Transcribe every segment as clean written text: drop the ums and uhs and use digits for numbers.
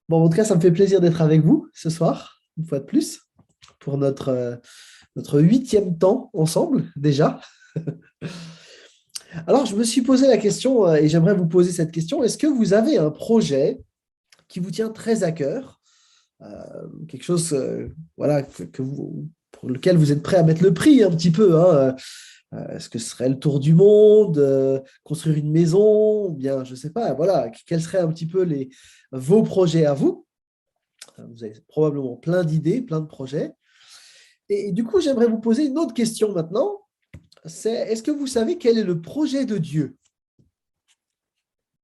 Bon, en tout cas, ça me fait plaisir d'être avec vous ce soir, une fois de plus, pour notre huitième temps ensemble déjà. Alors, je me suis posé la question et j'aimerais vous poser cette question. Est-ce que vous avez un projet qui vous tient très à cœur, quelque chose voilà, pour lequel vous êtes prêt à mettre le prix un petit peu, hein, est-ce que ce serait le tour du monde, construire une maison, ou bien, je ne sais pas, voilà, quels seraient un petit peu vos projets à vous? Vous avez probablement plein d'idées, plein de projets. Et du coup, j'aimerais vous poser une autre question maintenant. C'est, est-ce que vous savez quel est le projet de Dieu?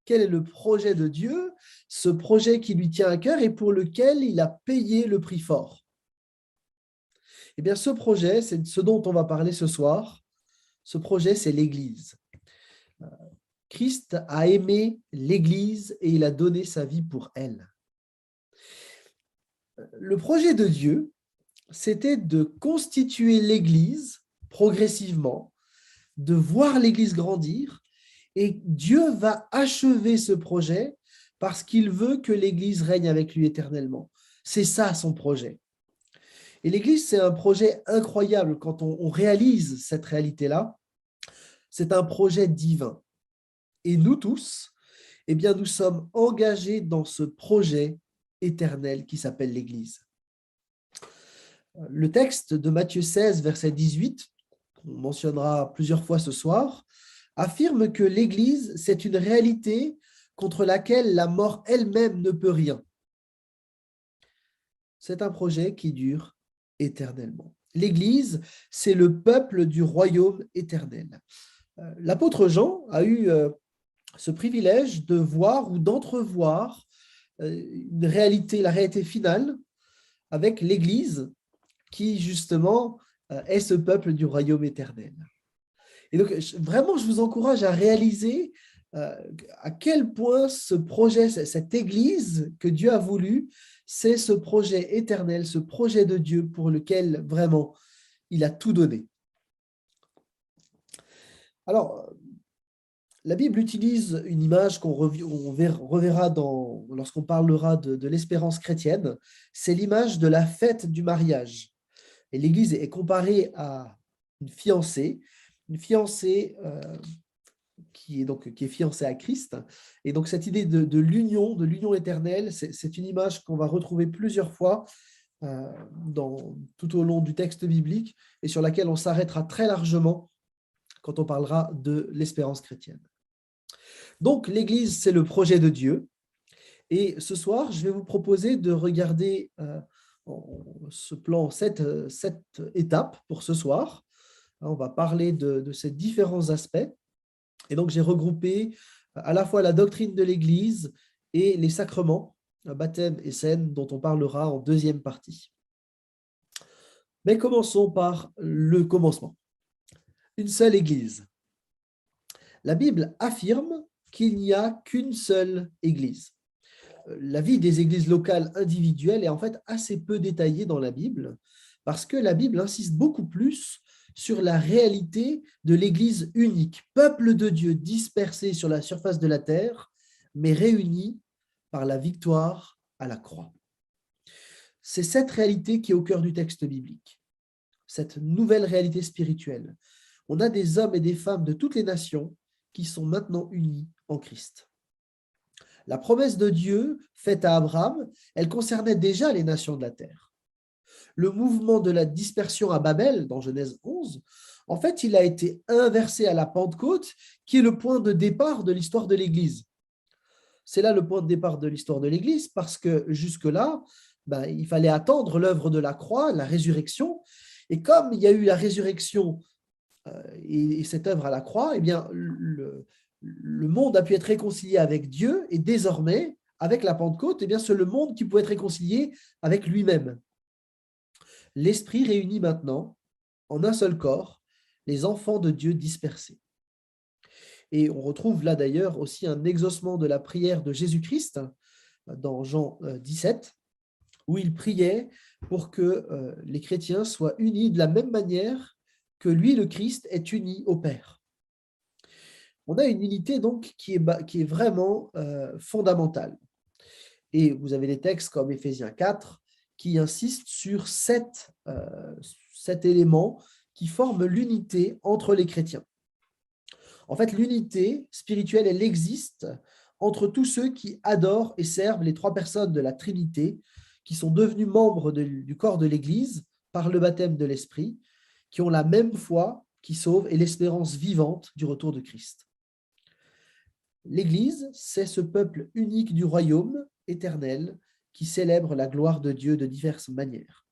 Quel est le projet de Dieu, ce projet qui lui tient à cœur et pour lequel il a payé le prix fort? Eh bien, ce projet, c'est ce dont on va parler ce soir. Ce projet, c'est l'Église. Christ a aimé l'Église et il a donné sa vie pour elle. Le projet de Dieu, c'était de constituer l'Église progressivement, de voir l'Église grandir, et Dieu va achever ce projet parce qu'il veut que l'Église règne avec lui éternellement. C'est ça son projet. Et l'Église, c'est un projet incroyable quand on réalise cette réalité-là. C'est un projet divin. Et nous tous, eh bien, nous sommes engagés dans ce projet éternel qui s'appelle l'Église. Le texte de Matthieu 16, verset 18, qu'on mentionnera plusieurs fois ce soir, affirme que l'Église, c'est une réalité contre laquelle la mort elle-même ne peut rien. C'est un projet qui dure éternellement. L'Église, c'est le peuple du royaume éternel. L'apôtre Jean a eu ce privilège de voir ou d'entrevoir la réalité finale avec l'Église qui, justement, est ce peuple du royaume éternel. Et donc, vraiment, je vous encourage à réaliser à quel point ce projet, cette Église que Dieu a voulu, c'est ce projet éternel, ce projet de Dieu pour lequel, vraiment, il a tout donné. Alors, la Bible utilise une image qu'on reverra lorsqu'on parlera de l'espérance chrétienne. C'est l'image de la fête du mariage. Et l'Église est comparée à une fiancée qui est fiancée à Christ. Et donc cette idée de l'union éternelle, c'est une image qu'on va retrouver plusieurs fois tout au long du texte biblique et sur laquelle on s'arrêtera très largement quand on parlera de l'espérance chrétienne. Donc l'Église, c'est le projet de Dieu. Et ce soir, je vais vous proposer de regarder ce plan, cette étape pour ce soir. On va parler de ces différents aspects. Et donc, j'ai regroupé à la fois la doctrine de l'Église et les sacrements, baptême et scène, dont on parlera en deuxième partie. Mais commençons par le commencement. Une seule Église. La Bible affirme qu'il n'y a qu'une seule Église. La vie des églises locales individuelles est en fait assez peu détaillée dans la Bible, parce que la Bible insiste beaucoup plus sur la réalité de l'Église unique, peuple de Dieu dispersé sur la surface de la terre, mais réuni par la victoire à la croix. C'est cette réalité qui est au cœur du texte biblique, cette nouvelle réalité spirituelle. On a des hommes et des femmes de toutes les nations qui sont maintenant unis en Christ. La promesse de Dieu faite à Abraham, elle concernait déjà les nations de la terre. Le mouvement de la dispersion à Babel, dans Genèse 11, en fait, il a été inversé à la Pentecôte, qui est le point de départ de l'histoire de l'Église. C'est là le point de départ de l'histoire de l'Église, parce que jusque-là, il fallait attendre l'œuvre de la croix, la résurrection. Et comme il y a eu la résurrection et cette œuvre à la croix, eh bien, le monde a pu être réconcilié avec Dieu et désormais, avec la Pentecôte, eh bien, c'est le monde qui peut être réconcilié avec lui-même. L'Esprit réunit maintenant en un seul corps les enfants de Dieu dispersés. Et on retrouve là d'ailleurs aussi un exaucement de la prière de Jésus-Christ dans Jean 17, où il priait pour que les chrétiens soient unis de la même manière que lui, le Christ, est uni au Père. On a une unité donc qui est vraiment fondamentale. Et vous avez des textes comme Éphésiens 4 qui insistent sur sept éléments qui forment l'unité entre les chrétiens. En fait, l'unité spirituelle, elle existe entre tous ceux qui adorent et servent les trois personnes de la Trinité, qui sont devenus membres du corps de l'Église par le baptême de l'Esprit, qui ont la même foi qui sauve et l'espérance vivante du retour de Christ. L'Église, c'est ce peuple unique du royaume éternel qui célèbre la gloire de Dieu de diverses manières.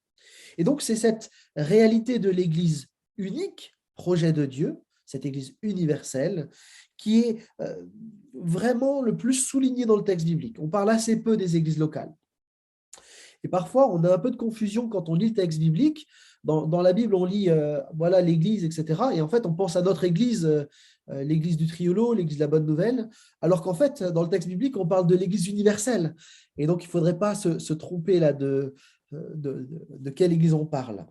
Et donc, c'est cette réalité de l'Église unique, projet de Dieu, cette Église universelle, qui est vraiment le plus soulignée dans le texte biblique. On parle assez peu des églises locales. Et parfois, on a un peu de confusion quand on lit le texte biblique. Dans la Bible, on lit voilà l'Église, etc. Et en fait, on pense à notre Église, l'Église du Triolo, l'Église de la Bonne Nouvelle, alors qu'en fait, dans le texte biblique, on parle de l'Église universelle. Et donc, il ne faudrait pas se tromper là de quelle Église on parle.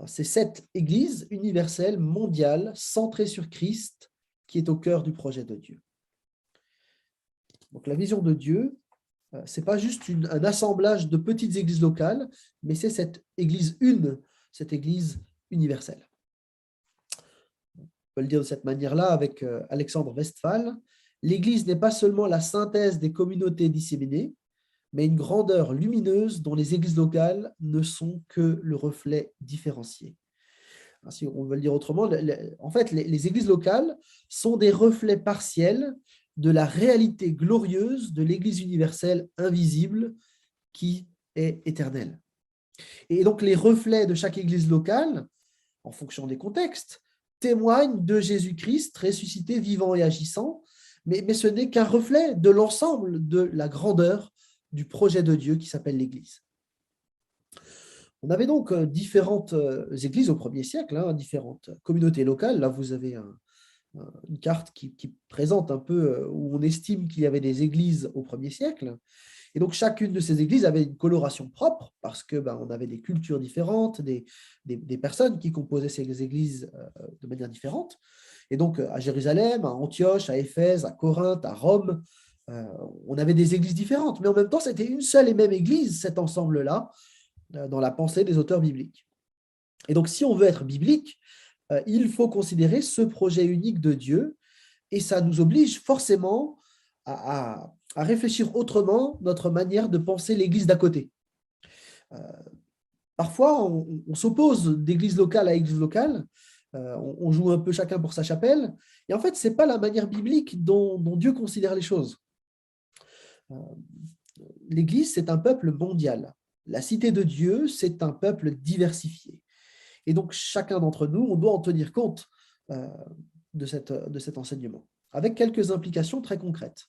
C'est cette Église universelle, mondiale, centrée sur Christ, qui est au cœur du projet de Dieu. Donc, la vision de Dieu, ce n'est pas juste un assemblage de petites églises locales, mais c'est cette Église cette Église universelle. On peut le dire de cette manière-là avec Alexandre Westphal. L'Église n'est pas seulement la synthèse des communautés disséminées, mais une grandeur lumineuse dont les églises locales ne sont que le reflet différencié. Si on veut le dire autrement, en fait, les églises locales sont des reflets partiels de la réalité glorieuse de l'Église universelle invisible qui est éternelle. Et donc, les reflets de chaque église locale, en fonction des contextes, témoignent de Jésus-Christ ressuscité, vivant et agissant, mais ce n'est qu'un reflet de l'ensemble de la grandeur du projet de Dieu qui s'appelle l'Église. On avait donc différentes églises au 1er siècle, différentes communautés locales. Là, vous avez une carte qui présente un peu où on estime qu'il y avait des églises au 1er siècle. Et donc, chacune de ces églises avait une coloration propre parce que on avait des cultures différentes, des personnes qui composaient ces églises de manière différente. Et donc, à Jérusalem, à Antioche, à Éphèse, à Corinthe, à Rome, on avait des églises différentes. Mais en même temps, c'était une seule et même église, cet ensemble-là, dans la pensée des auteurs bibliques. Et donc, si on veut être biblique, il faut considérer ce projet unique de Dieu et ça nous oblige forcément à réfléchir autrement notre manière de penser l'église d'à côté. Parfois, on s'oppose d'église locale à église locale, on joue un peu chacun pour sa chapelle, et en fait, ce n'est pas la manière biblique dont Dieu considère les choses. L'église, c'est un peuple mondial. La cité de Dieu, c'est un peuple diversifié. Et donc, chacun d'entre nous, on doit en tenir compte de cet enseignement, avec quelques implications très concrètes.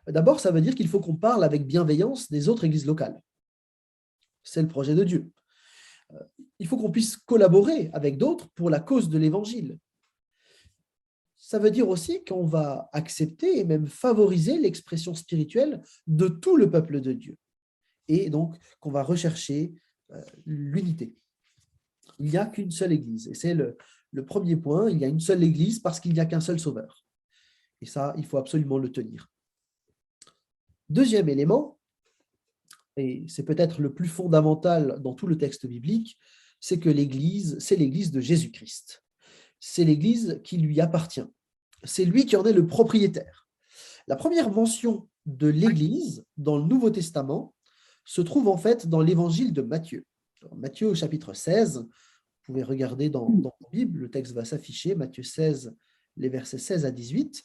D'abord, ça veut dire qu'il faut qu'on parle avec bienveillance des autres églises locales. C'est le projet de Dieu. Il faut qu'on puisse collaborer avec d'autres pour la cause de l'Évangile. Ça veut dire aussi qu'on va accepter et même favoriser l'expression spirituelle de tout le peuple de Dieu. Et donc, qu'on va rechercher l'unité. Il n'y a qu'une seule Église. Et c'est le premier point, il y a une seule Église parce qu'il n'y a qu'un seul Sauveur. Et ça, il faut absolument le tenir. Deuxième élément, et c'est peut-être le plus fondamental dans tout le texte biblique, c'est que l'Église, c'est l'Église de Jésus-Christ. C'est l'Église qui lui appartient. C'est lui qui en est le propriétaire. La première mention de l'Église dans le Nouveau Testament se trouve en fait dans l'Évangile de Matthieu. Alors, Matthieu au chapitre 16, vous pouvez regarder dans la Bible, le texte va s'afficher, Matthieu 16, les versets 16 à 18.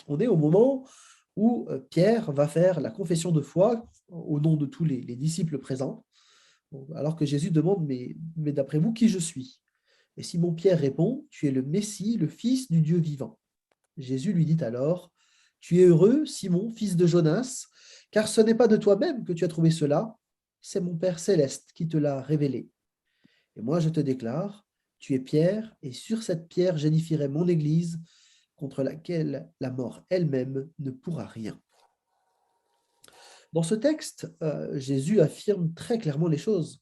On est au moment où Pierre va faire la confession de foi au nom de tous les disciples présents, alors que Jésus demande, mais d'après vous, qui je suis? Et Simon-Pierre répond, tu es le Messie, le Fils du Dieu vivant. Jésus lui dit alors, tu es heureux, Simon, fils de Jonas, car ce n'est pas de toi-même que tu as trouvé cela, c'est mon Père céleste qui te l'a révélé. Et moi je te déclare, tu es Pierre, et sur cette pierre j'édifierai mon Église, contre laquelle la mort elle-même ne pourra rien. Dans ce texte, Jésus affirme très clairement les choses.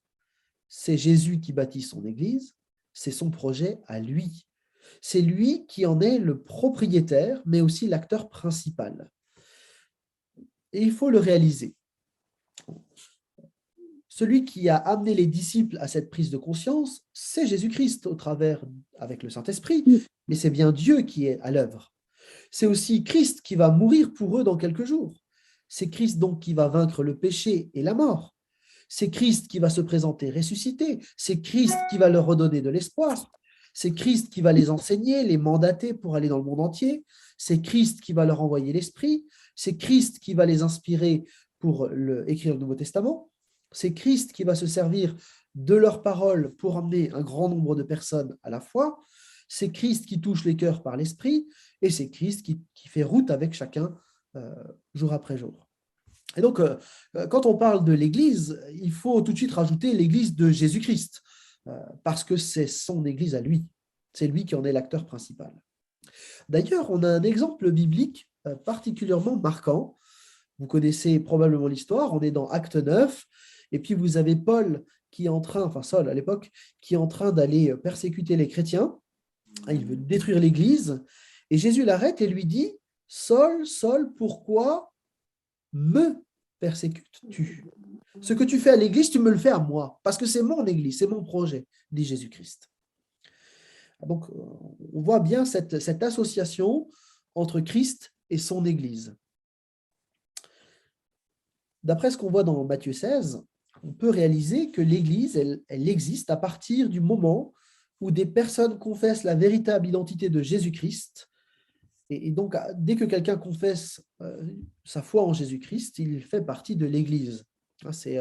C'est Jésus qui bâtit son Église, c'est son projet à lui. C'est lui qui en est le propriétaire, mais aussi l'acteur principal. et il faut le réaliser. Celui qui a amené les disciples à cette prise de conscience, c'est Jésus-Christ au travers, avec le Saint-Esprit, mais c'est bien Dieu qui est à l'œuvre. C'est aussi Christ qui va mourir pour eux dans quelques jours. C'est Christ donc qui va vaincre le péché et la mort. C'est Christ qui va se présenter ressuscité. C'est Christ qui va leur redonner de l'espoir. C'est Christ qui va les enseigner, les mandater pour aller dans le monde entier. C'est Christ qui va leur envoyer l'Esprit. C'est Christ qui va les inspirer pour écrire le Nouveau Testament. C'est Christ qui va se servir de leurs paroles pour emmener un grand nombre de personnes à la foi. C'est Christ qui touche les cœurs par l'Esprit. Et c'est Christ qui fait route avec chacun jour après jour. Et donc, quand on parle de l'Église, il faut tout de suite rajouter l'Église de Jésus-Christ, parce que c'est son Église à lui. C'est lui qui en est l'acteur principal. D'ailleurs, on a un exemple biblique particulièrement marquant. Vous connaissez probablement l'histoire, on est dans Acte 9, et puis vous avez Paul qui est en train, enfin Saul à l'époque, qui est en train d'aller persécuter les chrétiens. Il veut détruire l'Église, et Jésus l'arrête et lui dit « Saul, Saul, pourquoi me persécutes-tu? Ce que tu fais à l'Église, tu me le fais à moi, parce que c'est mon Église, c'est mon projet, dit Jésus-Christ. » Donc, on voit bien cette association entre Christ et son Église. D'après ce qu'on voit dans Matthieu 16, on peut réaliser que l'Église, elle existe à partir du moment où des personnes confessent la véritable identité de Jésus-Christ. Et donc, dès que quelqu'un confesse sa foi en Jésus-Christ, il fait partie de l'Église. C'est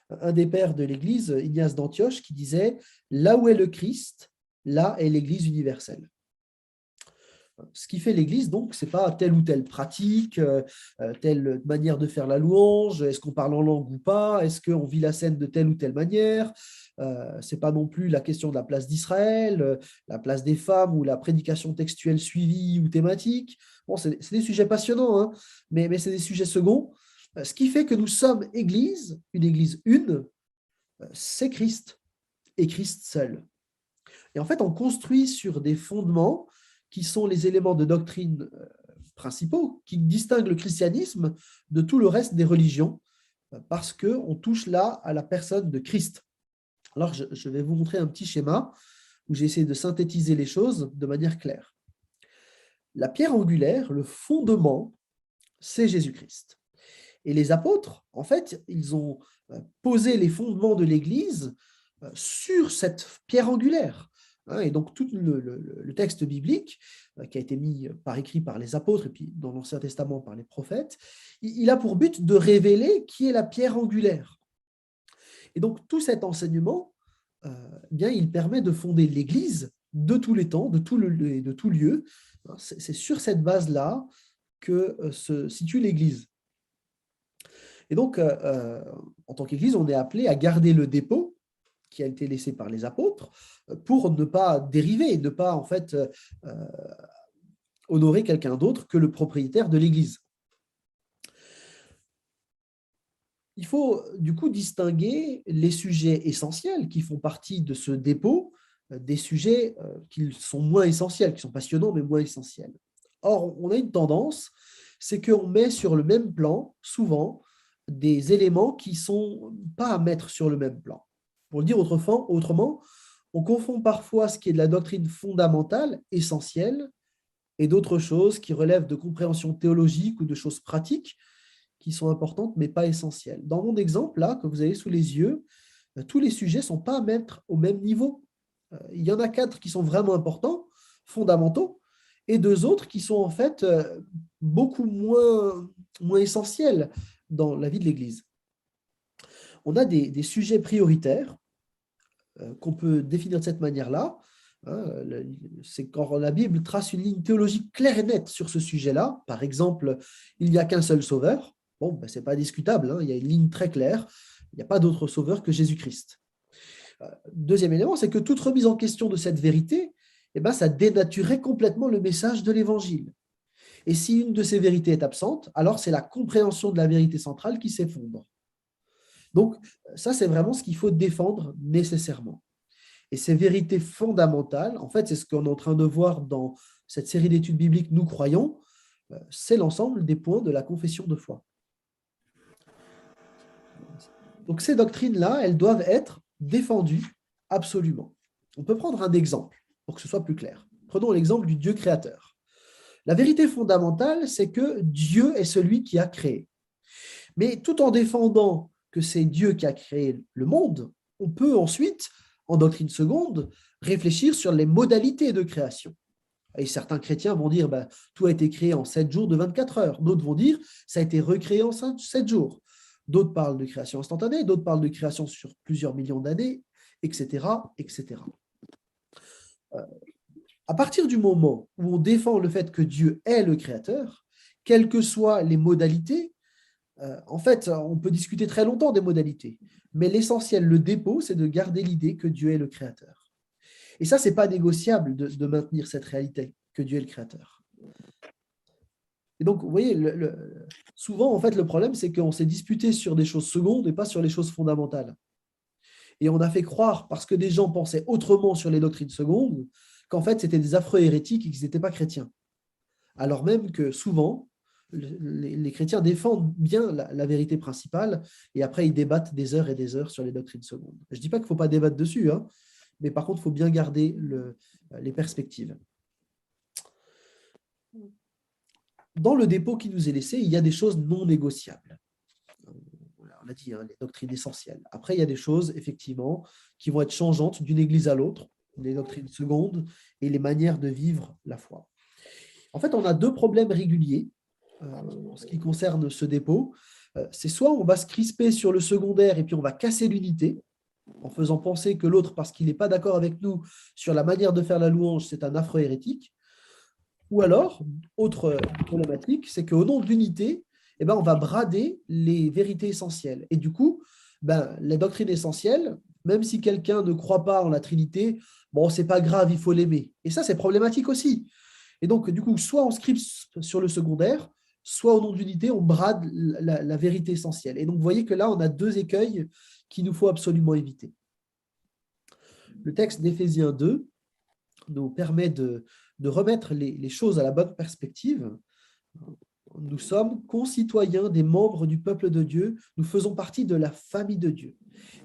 un des pères de l'Église, Ignace d'Antioche, qui disait « Là où est le Christ, là est l'Église universelle ». Ce qui fait l'Église, donc, ce n'est pas telle ou telle pratique, telle manière de faire la louange, est-ce qu'on parle en langue ou pas, est-ce qu'on vit la scène de telle ou telle manière. Ce n'est pas non plus la question de la place d'Israël, la place des femmes ou la prédication textuelle suivie ou thématique. Bon, c'est des sujets passionnants, hein, mais c'est des sujets seconds. Ce qui fait que nous sommes Église, une Église une, c'est Christ et Christ seul. Et en fait, on construit sur des fondements qui sont les éléments de doctrine principaux, qui distinguent le christianisme de tout le reste des religions, parce qu'on touche là à la personne de Christ. Alors, je vais vous montrer un petit schéma où j'ai essayé de synthétiser les choses de manière claire. La pierre angulaire, le fondement, c'est Jésus-Christ. Et les apôtres, en fait, ils ont posé les fondements de l'Église sur cette pierre angulaire. Et donc, tout le texte biblique qui a été mis par écrit par les apôtres et puis dans l'Ancien Testament par les prophètes, il a pour but de révéler qui est la pierre angulaire. Et donc, tout cet enseignement, bien, il permet de fonder l'Église de tous les temps, de tout lieu. C'est sur cette base-là que se situe l'Église. Et donc, en tant qu'Église, on est appelé à garder le dépôt qui a été laissé par les apôtres pour ne pas dériver, ne pas en fait honorer quelqu'un d'autre que le propriétaire de l'Église. Il faut du coup distinguer les sujets essentiels qui font partie de ce dépôt des sujets qui sont moins essentiels, qui sont passionnants mais moins essentiels. Or, on a une tendance, c'est qu'on met sur le même plan, souvent, des éléments qui ne sont pas à mettre sur le même plan. Pour le dire autrement, on confond parfois ce qui est de la doctrine fondamentale, essentielle, et d'autres choses qui relèvent de compréhension théologique ou de choses pratiques qui sont importantes mais pas essentielles. Dans mon exemple, là, que vous avez sous les yeux, tous les sujets ne sont pas à mettre au même niveau. Il y en a 4 qui sont vraiment importants, fondamentaux, et 2 autres qui sont en fait beaucoup moins essentiels dans la vie de l'Église. On a des sujets prioritaires qu'on peut définir de cette manière-là. C'est quand la Bible trace une ligne théologique claire et nette sur ce sujet-là. Par exemple, il n'y a qu'un seul sauveur. Bon, ben, ce n'est pas discutable, il y a une ligne très claire. Il n'y a pas d'autre sauveur que Jésus-Christ. Deuxième élément, c'est que toute remise en question de cette vérité, ça dénaturerait complètement le message de l'Évangile. Et si une de ces vérités est absente, alors c'est la compréhension de la vérité centrale qui s'effondre. Donc, ça, c'est vraiment ce qu'il faut défendre nécessairement. Et ces vérités fondamentales, en fait, c'est ce qu'on est en train de voir dans cette série d'études bibliques « Nous croyons », c'est l'ensemble des points de la confession de foi. Donc, ces doctrines-là, elles doivent être défendues absolument. On peut prendre un exemple pour que ce soit plus clair. Prenons l'exemple du Dieu créateur. La vérité fondamentale, c'est que Dieu est celui qui a créé. Mais tout en défendant que c'est Dieu qui a créé le monde, on peut ensuite, en doctrine seconde, réfléchir sur les modalités de création. Et certains chrétiens vont dire tout a été créé en 7 jours de 24 heures. D'autres vont dire ça a été recréé en 7 jours. D'autres parlent de création instantanée, d'autres parlent de création sur plusieurs millions d'années, etc., etc. À partir du moment où on défend le fait que Dieu est le créateur, quelles que soient les modalités, en fait, on peut discuter très longtemps des modalités, mais l'essentiel, le dépôt, c'est de garder l'idée que Dieu est le créateur. Et ça, ce n'est pas négociable de maintenir cette réalité, que Dieu est le créateur. Et donc, vous voyez, souvent, en fait, le problème, c'est qu'on s'est disputé sur des choses secondes et pas sur les choses fondamentales. Et on a fait croire, parce que des gens pensaient autrement sur les doctrines secondes, qu'en fait, c'était des affreux hérétiques et qu'ils n'étaient pas chrétiens. Alors même que souvent, les chrétiens défendent bien la vérité principale et après, ils débattent des heures et des heures sur les doctrines secondes. Je ne dis pas qu'il ne faut pas débattre dessus, hein, mais par contre, il faut bien garder les perspectives. Dans le dépôt qui nous est laissé, il y a des choses non négociables. On a dit, hein, les doctrines essentielles. Après, il y a des choses, effectivement, qui vont être changeantes d'une église à l'autre, les doctrines secondes et les manières de vivre la foi. En fait, on a deux problèmes réguliers en ce qui concerne ce dépôt. C'est soit on va se crisper sur le secondaire et puis on va casser l'unité, en faisant penser que l'autre, parce qu'il n'est pas d'accord avec nous sur la manière de faire la louange, c'est un affreux hérétique. Ou alors, autre problématique, c'est qu'au nom de l'unité, on va brader les vérités essentielles. Et du coup, les doctrines essentielles, même si quelqu'un ne croit pas en la Trinité, bon, c'est pas grave, il faut l'aimer. Et ça, c'est problématique aussi. Et donc, du coup, soit on scripte sur le secondaire, soit au nom de l'unité, on brade la vérité essentielle. Et donc, vous voyez que là, on a deux écueils qu'il nous faut absolument éviter. Le texte d'Éphésiens 2 nous permet de remettre les choses à la bonne perspective. Nous sommes concitoyens des membres du peuple de Dieu, nous faisons partie de la famille de Dieu.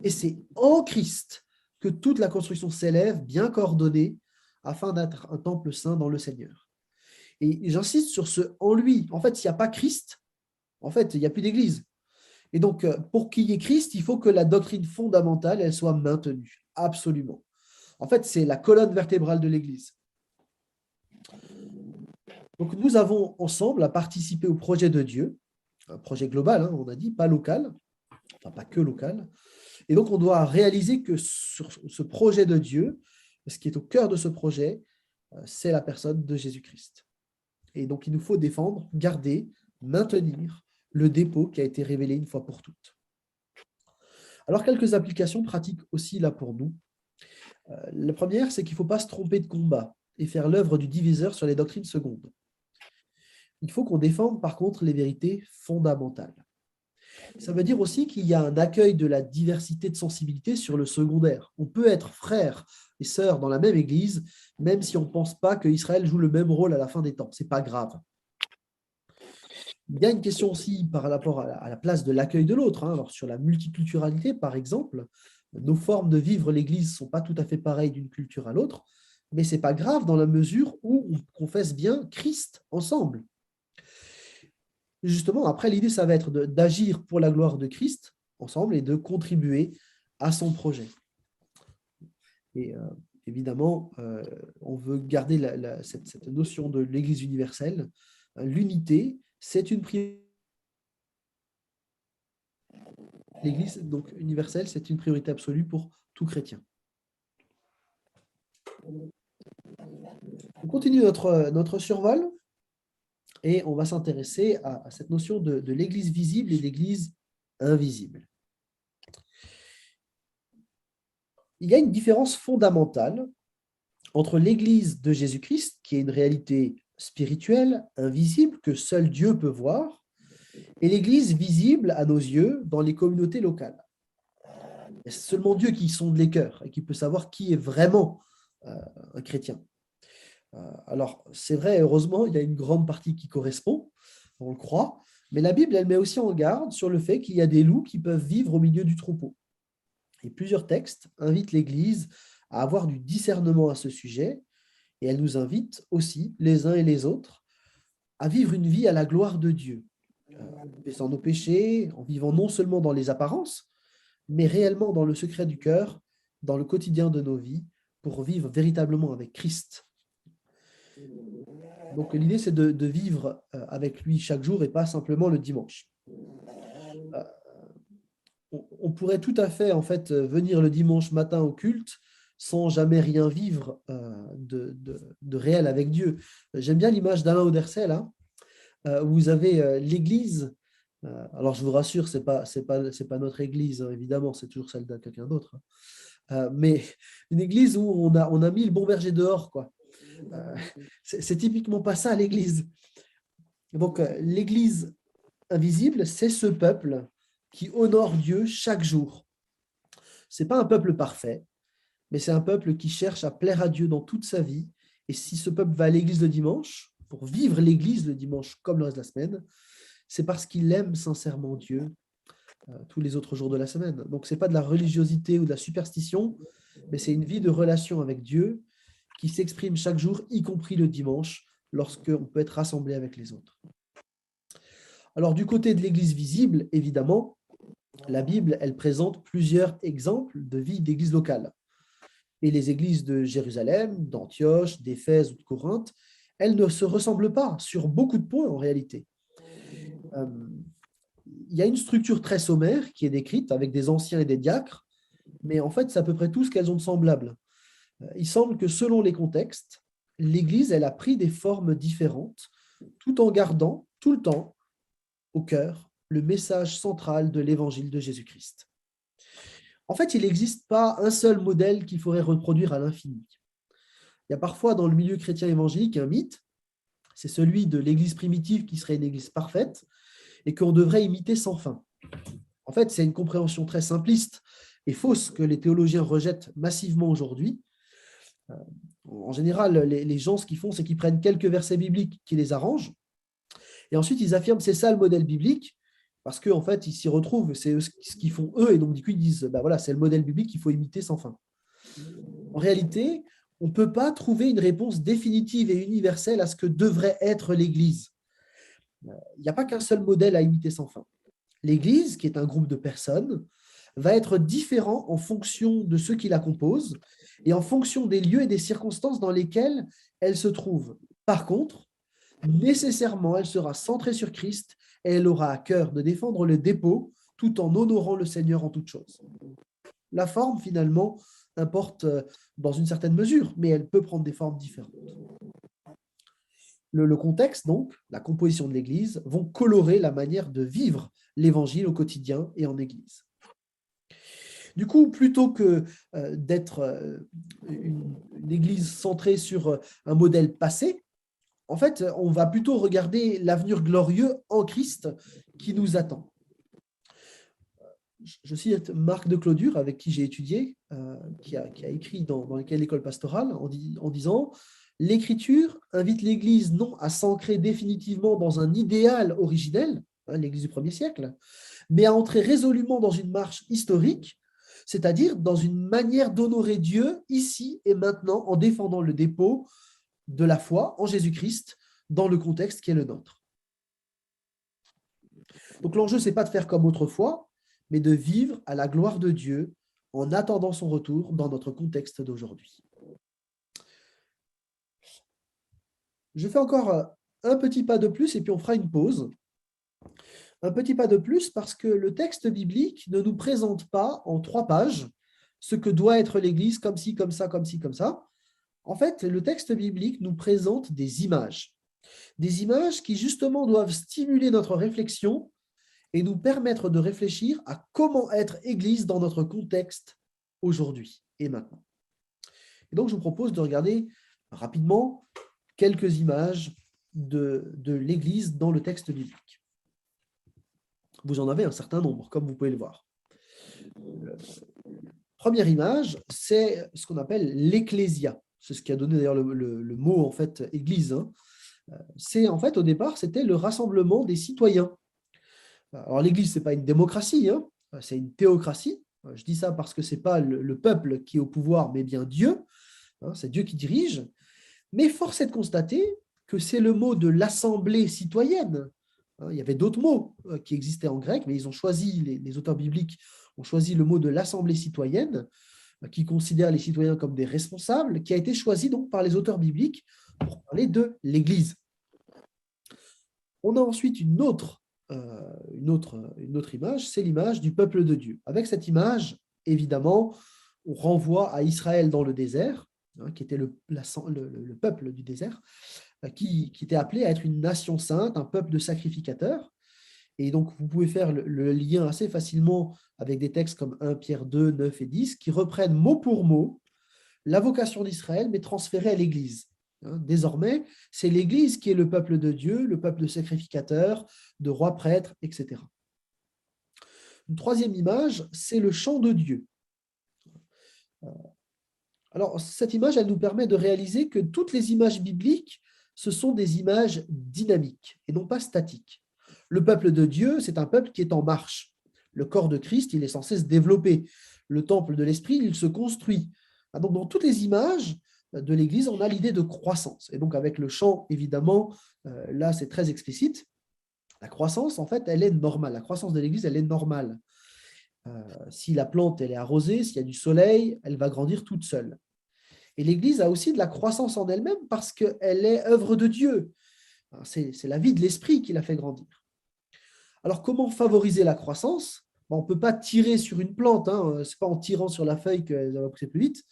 Et c'est en Christ que toute la construction s'élève, bien coordonnée, afin d'être un temple saint dans le Seigneur. Et j'insiste sur ce « en lui ». En fait, s'il n'y a pas Christ, en fait, il n'y a plus d'église. Et donc, pour qu'il y ait Christ, il faut que la doctrine fondamentale, elle soit maintenue, absolument. En fait, c'est la colonne vertébrale de l'église. Donc, nous avons ensemble à participer au projet de Dieu, un projet global, hein, on a dit, pas local, enfin pas que local. Et donc, on doit réaliser que sur ce projet de Dieu, ce qui est au cœur de ce projet, c'est la personne de Jésus-Christ. Et donc, il nous faut défendre, garder, maintenir le dépôt qui a été révélé une fois pour toutes. Alors, quelques applications pratiques aussi là pour nous. La première, c'est qu'il ne faut pas se tromper de combat et faire l'œuvre du diviseur sur les doctrines secondes. Il faut qu'on défende par contre les vérités fondamentales. Ça veut dire aussi qu'il y a un accueil de la diversité de sensibilité sur le secondaire. On peut être frères et sœurs dans la même église, même si on ne pense pas qu'Israël joue le même rôle à la fin des temps. Ce n'est pas grave. Il y a une question aussi par rapport à la place de l'accueil de l'autre. Alors, sur la multiculturalité, par exemple, nos formes de vivre l'Église ne sont pas tout à fait pareilles d'une culture à l'autre, mais ce n'est pas grave dans la mesure où on confesse bien Christ ensemble. Justement, après, l'idée, ça va être d'agir pour la gloire de Christ ensemble et de contribuer à son projet. Et évidemment, on veut garder cette notion de l'Église universelle. L'unité, c'est une priorité. L'Église donc universelle, c'est une priorité absolue pour tout chrétien. On continue notre survol et on va s'intéresser à cette notion de l'Église visible et d'Église invisible. Il y a une différence fondamentale entre l'Église de Jésus-Christ, qui est une réalité spirituelle, invisible, que seul Dieu peut voir, et l'Église visible à nos yeux dans les communautés locales. C'est seulement Dieu qui sonde les cœurs et qui peut savoir qui est vraiment un chrétien. Alors, c'est vrai, heureusement, il y a une grande partie qui correspond, on le croit, Mais la Bible, elle met aussi en garde sur le fait qu'il y a des loups qui peuvent vivre au milieu du troupeau. Et plusieurs textes invitent l'Église à avoir du discernement à ce sujet, et elle nous invite aussi, les uns et les autres, à vivre une vie à la gloire de Dieu, en confessant nos péchés, en vivant non seulement dans les apparences, mais réellement dans le secret du cœur, dans le quotidien de nos vies, pour vivre véritablement avec Christ. Donc l'idée, c'est de vivre avec lui chaque jour et pas simplement le dimanche. On pourrait tout à fait, en fait, venir le dimanche matin au culte sans jamais rien vivre de réel avec Dieu. J'aime bien l'image d'Alain Auderset, là, où vous avez l'église. Alors, je vous rassure, c'est pas notre église, hein, évidemment, c'est toujours celle de quelqu'un d'autre. Mais une église où on a mis le bon berger dehors, quoi. C'est typiquement pas ça, l'église. Donc, l'église invisible, c'est ce peuple qui honore Dieu chaque jour. Ce n'est pas un peuple parfait, mais c'est un peuple qui cherche à plaire à Dieu dans toute sa vie. Et si ce peuple va à l'église le dimanche, pour vivre l'église le dimanche comme le reste de la semaine, c'est parce qu'il aime sincèrement Dieu tous les autres jours de la semaine. Donc, ce n'est pas de la religiosité ou de la superstition, mais c'est une vie de relation avec Dieu qui s'exprime chaque jour, y compris le dimanche, lorsqu'on peut être rassemblé avec les autres. Alors, du côté de l'église visible, évidemment, la Bible, elle présente plusieurs exemples de vie d'église locale. Et les églises de Jérusalem, d'Antioche, d'Éphèse ou de Corinthe, elles ne se ressemblent pas sur beaucoup de points en réalité. Il y a une structure très sommaire qui est décrite avec des anciens et des diacres, mais en fait, c'est à peu près tout ce qu'elles ont de semblable. Il semble que selon les contextes, l'Église, elle a pris des formes différentes, tout en gardant tout le temps au cœur le message central de l'Évangile de Jésus-Christ. En fait, il n'existe pas un seul modèle qu'il faudrait reproduire à l'infini. Il y a parfois dans le milieu chrétien évangélique un mythe, c'est celui de l'Église primitive qui serait une Église parfaite et qu'on devrait imiter sans fin. En fait, c'est une compréhension très simpliste et fausse que les théologiens rejettent massivement aujourd'hui. En général, les gens, ce qu'ils font, c'est qu'ils prennent quelques versets bibliques qui les arrangent et ensuite ils affirment c'est ça le modèle biblique parce qu'en fait, ils s'y retrouvent, c'est ce qu'ils font eux et donc du coup, ils disent bah voilà, c'est le modèle biblique qu'il faut imiter sans fin. En réalité, on ne peut pas trouver une réponse définitive et universelle à ce que devrait être l'Église. Il n'y a pas qu'un seul modèle à imiter sans fin. L'Église, qui est un groupe de personnes, va être différent en fonction de ceux qui la composent et en fonction des lieux et des circonstances dans lesquelles elle se trouve. Par contre, nécessairement, elle sera centrée sur Christ et elle aura à cœur de défendre le dépôt tout en honorant le Seigneur en toutes choses. La forme, finalement, importe dans une certaine mesure, mais elle peut prendre des formes différentes. Le contexte, donc, la composition de l'Église, vont colorer la manière de vivre l'Évangile au quotidien et en Église. Du coup, plutôt que d'être une Église centrée sur un modèle passé, en fait, on va plutôt regarder l'avenir glorieux en Christ qui nous attend. Je cite Marc de Clodure, avec qui j'ai étudié, qui a écrit dans l'école pastorale, en disant « L'Écriture invite l'Église non à s'ancrer définitivement dans un idéal originel, l'Église du 1er siècle, mais à entrer résolument dans une marche historique, c'est-à-dire dans une manière d'honorer Dieu ici et maintenant en défendant le dépôt de la foi en Jésus-Christ dans le contexte qui est le nôtre. » Donc l'enjeu, ce n'est pas de faire comme autrefois, mais de vivre à la gloire de Dieu en attendant son retour dans notre contexte d'aujourd'hui. Je fais encore un petit pas de plus et puis on fera une pause. Un petit pas de plus parce que le texte biblique ne nous présente pas en 3 pages ce que doit être l'Église comme ci, comme ça, comme ci, comme ça. En fait, le texte biblique nous présente des images qui justement doivent stimuler notre réflexion et nous permettre de réfléchir à comment être Église dans notre contexte aujourd'hui et maintenant. Et donc, je vous propose de regarder rapidement quelques images de l'Église dans le texte biblique. Vous en avez un certain nombre, comme vous pouvez le voir. Première image, c'est ce qu'on appelle l'ecclésia. C'est ce qui a donné d'ailleurs le mot en fait Église. C'est en fait au départ, c'était le rassemblement des citoyens Alors l'Église, ce n'est pas une démocratie, hein, c'est une théocratie. Je dis ça parce que ce n'est pas le peuple qui est au pouvoir, mais bien Dieu. Hein, c'est Dieu qui dirige. Mais force est de constater que c'est le mot de l'assemblée citoyenne. Hein, il y avait d'autres mots qui existaient en grec, mais ils ont choisi, les auteurs bibliques ont choisi le mot de l'assemblée citoyenne, qui considère les citoyens comme des responsables, qui a été choisi donc par les auteurs bibliques pour parler de l'Église. On a ensuite une autre image, c'est l'image du peuple de Dieu. Avec cette image, évidemment, on renvoie à Israël dans le désert, hein, qui était le peuple du désert, qui était appelé à être une nation sainte, un peuple de sacrificateurs. Et donc, vous pouvez faire le lien assez facilement avec des textes comme 1 Pierre 2, 9 et 10, qui reprennent mot pour mot la vocation d'Israël, mais transférée à l'Église. Désormais, c'est l'Église qui est le peuple de Dieu, le peuple de sacrificateurs, de rois prêtres, etc. Une troisième image, c'est le chant de Dieu. Alors, cette image, elle nous permet de réaliser que toutes les images bibliques, ce sont des images dynamiques et non pas statiques. Le peuple de Dieu, c'est un peuple qui est en marche. Le corps de Christ, il est censé se développer. Le temple de l'Esprit, il se construit. Donc, dans toutes les images de l'Église, on a l'idée de croissance. Et donc, avec le chant, évidemment, là, c'est très explicite. La croissance, en fait, elle est normale. La croissance de l'Église, elle est normale. Si la plante elle est arrosée, s'il y a du soleil, elle va grandir toute seule. Et l'Église a aussi de la croissance en elle-même parce qu'elle est œuvre de Dieu. C'est la vie de l'Esprit qui la fait grandir. Alors, comment favoriser la croissance? On ne peut pas tirer sur une plante, hein. Ce n'est pas en tirant sur la feuille qu'elle va pousser plus vite.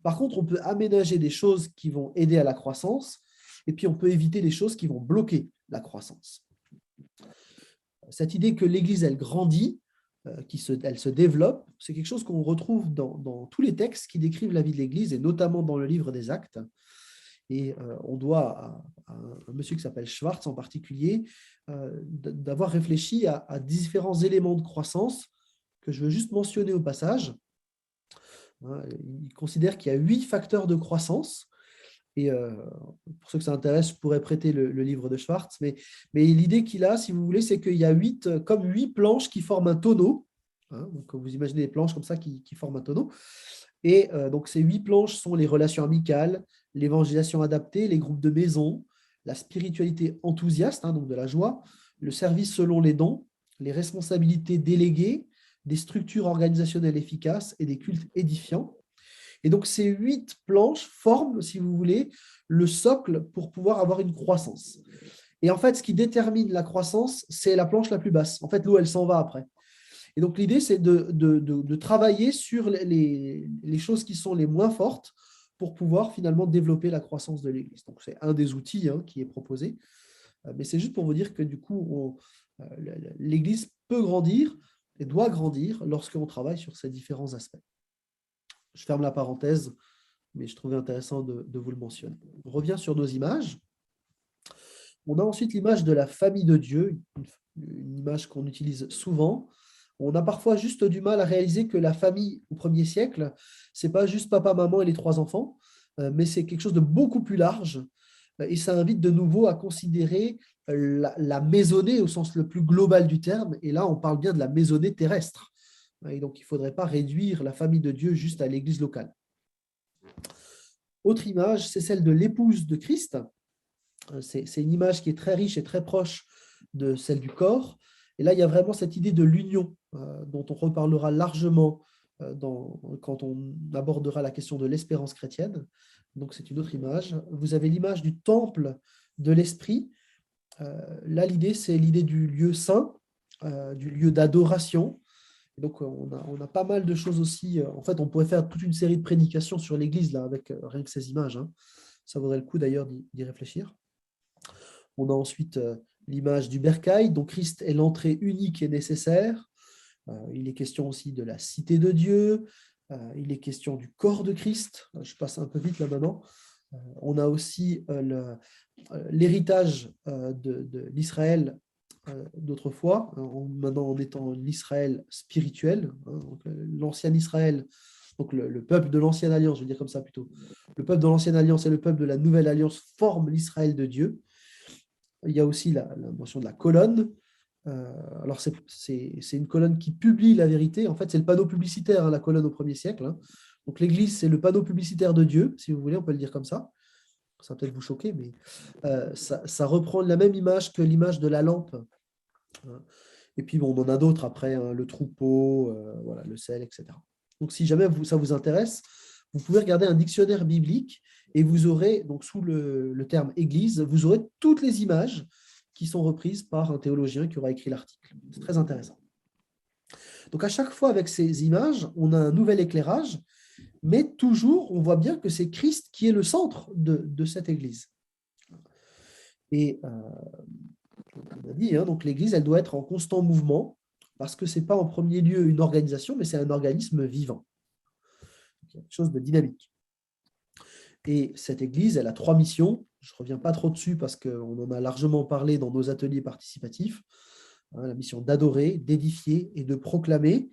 Par contre, on peut aménager des choses qui vont aider à la croissance et puis on peut éviter les choses qui vont bloquer la croissance. Cette idée que l'Église, elle grandit, elle se développe, c'est quelque chose qu'on retrouve dans tous les textes qui décrivent la vie de l'Église, et notamment dans le livre des Actes. Et on doit à un monsieur qui s'appelle Schwartz en particulier d'avoir réfléchi à différents éléments de croissance que je veux juste mentionner au passage. Il considère qu'il y a 8 facteurs de croissance. Et pour ceux que ça intéresse, je pourrais prêter le livre de Schwartz. Mais l'idée qu'il a, si vous voulez, c'est qu'il y a 8 planches qui forment un tonneau. Hein, donc, vous imaginez des planches comme ça qui forment un tonneau. Et donc, ces 8 planches sont les relations amicales, l'évangélisation adaptée, les groupes de maison, la spiritualité enthousiaste, hein, donc de la joie, le service selon les dons, les responsabilités déléguées, des structures organisationnelles efficaces et des cultes édifiants. Et donc, ces 8 planches forment, si vous voulez, le socle pour pouvoir avoir une croissance. Et en fait, ce qui détermine la croissance, c'est la planche la plus basse. En fait, l'eau, elle s'en va après. Et donc, l'idée, c'est de travailler sur les choses qui sont les moins fortes pour pouvoir finalement développer la croissance de l'Église. Donc, c'est un des outils qui est proposé. Mais c'est juste pour vous dire que du coup, l'Église peut grandir et doit grandir lorsqu'on travaille sur ces différents aspects. Je ferme la parenthèse, mais je trouvais intéressant de vous le mentionner. On revient sur nos images. On a ensuite l'image de la famille de Dieu, une image qu'on utilise souvent. On a parfois juste du mal à réaliser que la famille au 1er siècle, ce n'est pas juste papa, maman et les 3 enfants, mais c'est quelque chose de beaucoup plus large. Et ça invite de nouveau à considérer la maisonnée au sens le plus global du terme. Et là, on parle bien de la maisonnée terrestre. Et donc, il ne faudrait pas réduire la famille de Dieu juste à l'église locale. Autre image, c'est celle de l'épouse de Christ. C'est une image qui est très riche et très proche de celle du corps. Et là, il y a vraiment cette idée de l'union dont on reparlera largement quand on abordera la question de l'espérance chrétienne. Donc, c'est une autre image. Vous avez l'image du temple de l'esprit. Là, l'idée, c'est l'idée du lieu saint, du lieu d'adoration. Donc, on a pas mal de choses aussi. En fait, on pourrait faire toute une série de prédications sur l'Église là, avec rien que ces images. Hein. Ça vaudrait le coup d'ailleurs d'y réfléchir. On a ensuite l'image du bercail, dont Christ est l'entrée unique et nécessaire. Il est question aussi de la cité de Dieu. Il est question du corps de Christ. Je passe un peu vite là maintenant. On a aussi l'héritage de l'Israël d'autrefois, maintenant en étant l'Israël spirituel, hein, donc, l'ancien Israël, donc le peuple de l'ancienne alliance, je veux dire comme ça plutôt, le peuple de l'ancienne alliance et le peuple de la nouvelle alliance forment l'Israël de Dieu. Il y a aussi la mention de la colonne, Alors, c'est une colonne qui publie la vérité. En fait, c'est le panneau publicitaire, hein, la colonne au 1er siècle. Hein. Donc, l'Église, c'est le panneau publicitaire de Dieu, si vous voulez, on peut le dire comme ça. Ça va peut-être vous choquer, mais ça reprend la même image que l'image de la lampe. Hein. Et puis, bon, on en a d'autres après, hein, le troupeau, voilà, le sel, etc. Donc, si jamais ça vous intéresse, vous pouvez regarder un dictionnaire biblique et vous aurez, donc sous le terme Église, vous aurez toutes les images qui sont reprises par un théologien qui aura écrit l'article. C'est très intéressant. Donc, à chaque fois, avec ces images, on a un nouvel éclairage, mais toujours, on voit bien que c'est Christ qui est le centre de cette Église. Et on a dit, hein, donc l'Église, elle doit être en constant mouvement, parce que ce n'est pas en premier lieu une organisation, mais c'est un organisme vivant. Donc, il y a quelque chose de dynamique. Et cette Église, elle a 3 missions. Je ne reviens pas trop dessus parce qu'on en a largement parlé dans nos ateliers participatifs. La mission d'adorer, d'édifier et de proclamer.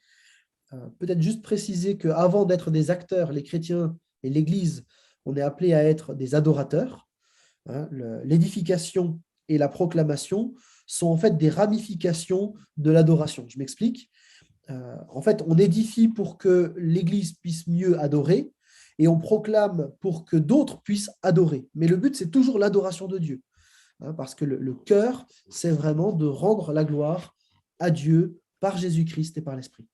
Peut-être juste préciser qu'avant d'être des acteurs, les chrétiens et l'Église, on est appelé à être des adorateurs. L'édification et la proclamation sont en fait des ramifications de l'adoration. Je m'explique. En fait, on édifie pour que l'Église puisse mieux adorer et on proclame pour que d'autres puissent adorer. Mais le but, c'est toujours l'adoration de Dieu. Parce que le cœur, c'est vraiment de rendre la gloire à Dieu par Jésus-Christ et par l'Esprit.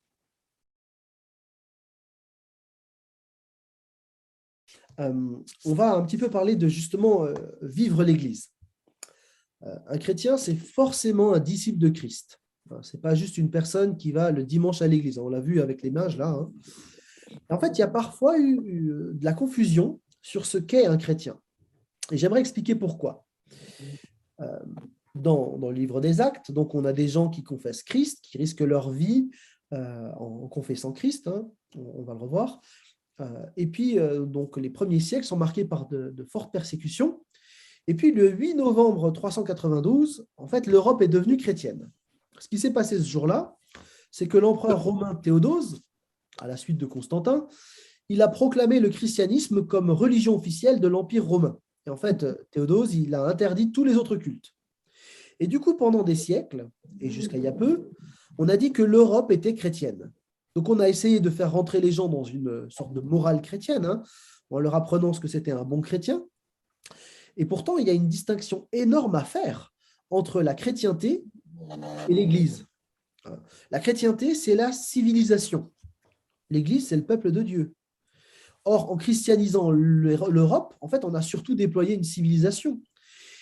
On va un petit peu parler de justement vivre l'Église. Un chrétien, c'est forcément un disciple de Christ. Ce n'est pas juste une personne qui va le dimanche à l'Église. On l'a vu avec les mages là. Hein. En fait, il y a parfois eu de la confusion sur ce qu'est un chrétien. Et j'aimerais expliquer pourquoi. Dans le livre des Actes, donc on a des gens qui confessent Christ, qui risquent leur vie en confessant Christ, hein, on va le revoir. Et puis, donc, les premiers siècles sont marqués par de fortes persécutions. Et puis, le 8 novembre 392, en fait, l'Europe est devenue chrétienne. Ce qui s'est passé ce jour-là, c'est que l'empereur romain Théodose, à la suite de Constantin, il a proclamé le christianisme comme religion officielle de l'Empire romain. Et en fait, Théodose, il a interdit tous les autres cultes. Et du coup, pendant des siècles, et jusqu'à il y a peu, on a dit que l'Europe était chrétienne. Donc, on a essayé de faire rentrer les gens dans une sorte de morale chrétienne, hein, en leur apprenant ce que c'était un bon chrétien. Et pourtant, il y a une distinction énorme à faire entre la chrétienté et l'Église. La chrétienté, c'est la civilisation. L'Église, c'est le peuple de Dieu. Or, en christianisant l'Europe, en fait, on a surtout déployé une civilisation.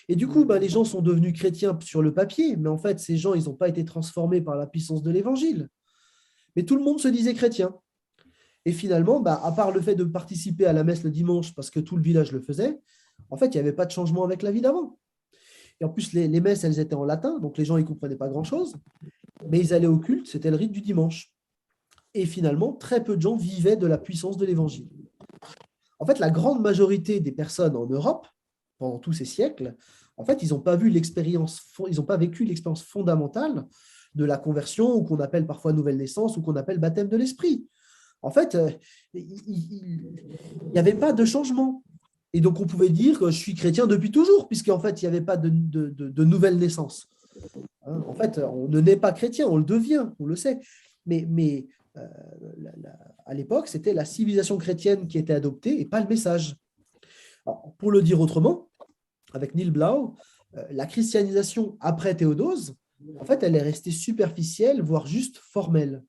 Et du coup, les gens sont devenus chrétiens sur le papier, mais en fait, ces gens, ils n'ont pas été transformés par la puissance de l'Évangile. Mais tout le monde se disait chrétien. Et finalement, à part le fait de participer à la messe le dimanche, parce que tout le village le faisait, en fait, il n'y avait pas de changement avec la vie d'avant. Et en plus, les messes, elles étaient en latin, donc les gens ne comprenaient pas grand-chose, mais ils allaient au culte, c'était le rite du dimanche. Et finalement, très peu de gens vivaient de la puissance de l'Évangile. En fait, la grande majorité des personnes en Europe, pendant tous ces siècles, en fait, ils n'ont pas vécu l'expérience fondamentale de la conversion, ou qu'on appelle parfois nouvelle naissance, ou qu'on appelle baptême de l'esprit. En fait, il n'y avait pas de changement. Et donc, on pouvait dire que je suis chrétien depuis toujours, puisqu'en fait, il n'y avait pas de nouvelle naissance. En fait, on ne naît pas chrétien, on le devient, on le sait. Mais à l'époque, c'était la civilisation chrétienne qui était adoptée et pas le message. Alors, pour le dire autrement, avec Neil Blau, la christianisation après Théodose, en fait, elle est restée superficielle, voire juste formelle.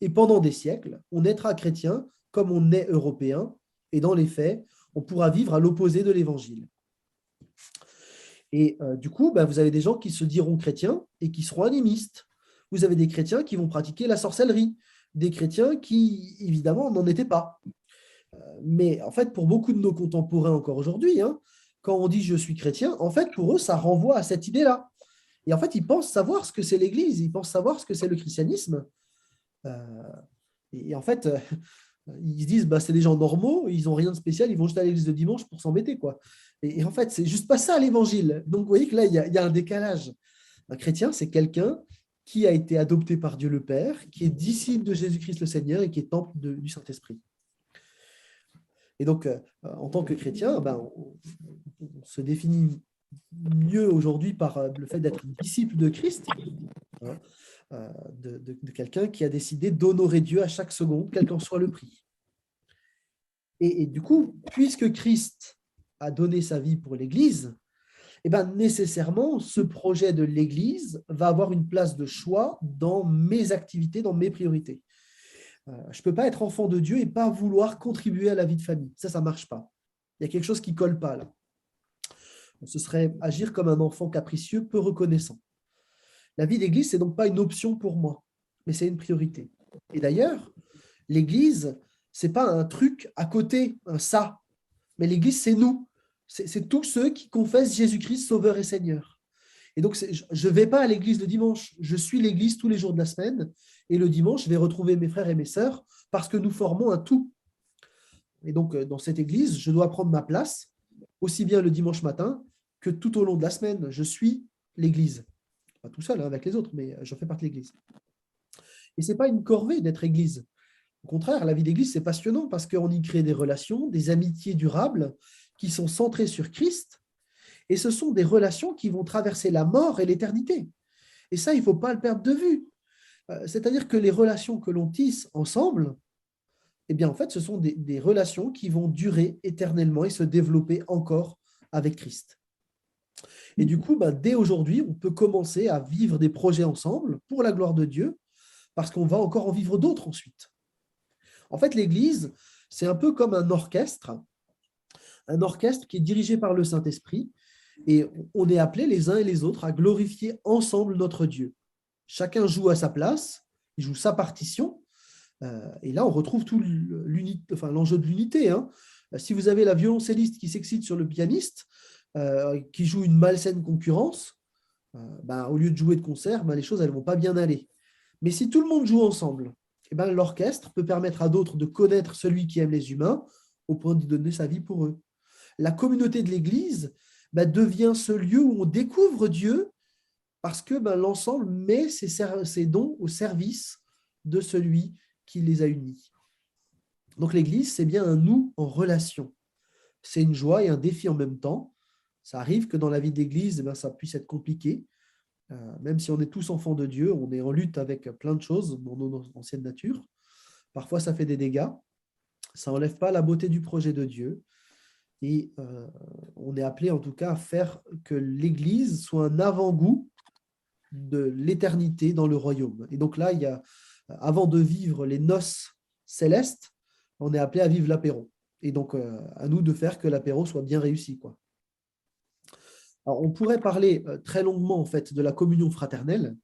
Et pendant des siècles, on naîtra chrétien comme on est européen, et dans les faits, on pourra vivre à l'opposé de l'Évangile. Et du coup, vous avez des gens qui se diront chrétiens et qui seront animistes. Vous avez des chrétiens qui vont pratiquer la sorcellerie, des chrétiens qui, évidemment, n'en étaient pas. Mais en fait, pour beaucoup de nos contemporains encore aujourd'hui, hein, quand on dit « je suis chrétien », en fait, pour eux, ça renvoie à cette idée-là. Et en fait, ils pensent savoir ce que c'est l'Église, ils pensent savoir ce que c'est le christianisme. Et en fait, ils se disent c'est des gens normaux, ils n'ont rien de spécial, ils vont juste à l'église de dimanche pour s'embêter, quoi. Et en fait, c'est juste pas ça l'évangile. Donc, vous voyez que là, il y a un décalage. Un chrétien, c'est quelqu'un qui a été adopté par Dieu le Père, qui est disciple de Jésus-Christ le Seigneur et qui est temple du Saint-Esprit. Et donc, en tant que chrétien, on se définit mieux aujourd'hui par le fait d'être disciple de Christ. hein, de quelqu'un qui a décidé d'honorer Dieu à chaque seconde, quel qu'en soit le prix. Et du coup, puisque Christ a donné sa vie pour l'Église, eh ben, nécessairement, ce projet de l'Église va avoir une place de choix dans mes activités, dans mes priorités. Je ne peux pas être enfant de Dieu et pas vouloir contribuer à la vie de famille. Ça ne marche pas. Il y a quelque chose qui ne colle pas là. Ce serait agir comme un enfant capricieux, peu reconnaissant. La vie d'Église, ce n'est donc pas une option pour moi, mais c'est une priorité. Et d'ailleurs, l'Église, ce n'est pas un truc à côté, un ça, mais l'Église, c'est nous. C'est tous ceux qui confessent Jésus-Christ Sauveur et Seigneur. Et donc, je ne vais pas à l'église le dimanche, je suis l'église tous les jours de la semaine, et le dimanche, je vais retrouver mes frères et mes sœurs parce que nous formons un tout. Et donc, dans cette église, je dois prendre ma place, aussi bien le dimanche matin que tout au long de la semaine. Je suis l'église. Pas tout seul, hein, avec les autres, mais je fais partie de l'église. Et ce n'est pas une corvée d'être église. Au contraire, la vie d'église, c'est passionnant parce qu'on y crée des relations, des amitiés durables qui sont centrées sur Christ. Et ce sont des relations qui vont traverser la mort et l'éternité. Et ça, il ne faut pas le perdre de vue. C'est-à-dire que les relations que l'on tisse ensemble, eh bien, en fait, ce sont des relations qui vont durer éternellement et se développer encore avec Christ. Et du coup, dès aujourd'hui, on peut commencer à vivre des projets ensemble pour la gloire de Dieu, parce qu'on va encore en vivre d'autres ensuite. En fait, l'Église, c'est un peu comme un orchestre qui est dirigé par le Saint-Esprit, et on est appelés les uns et les autres à glorifier ensemble notre Dieu. Chacun joue à sa place, il joue sa partition, et là on retrouve tout l'enjeu de l'unité. Hein. Si vous avez la violoncelliste qui s'excite sur le pianiste, qui joue une malsaine concurrence, au lieu de jouer de concert, les choses elles vont pas bien aller. Mais si tout le monde joue ensemble, l'orchestre peut permettre à d'autres de connaître celui qui aime les humains au point de donner sa vie pour eux. La communauté de l'Église devient ce lieu où on découvre Dieu parce que l'ensemble met ses dons au service de celui qui les a unis. Donc l'Église, c'est bien un nous en relation. C'est une joie et un défi en même temps. Ça arrive que dans la vie d'Église, ça puisse être compliqué. Même si on est tous enfants de Dieu, on est en lutte avec plein de choses dans notre ancienne nature. Parfois, ça fait des dégâts. Ça n'enlève pas la beauté du projet de Dieu. Et on est appelé en tout cas à faire que l'Église soit un avant-goût de l'éternité dans le royaume. Et donc là, avant de vivre les noces célestes, on est appelé à vivre l'apéro. Et donc, à nous de faire que l'apéro soit bien réussi, quoi. Alors, on pourrait parler très longuement en fait de la communion fraternelle.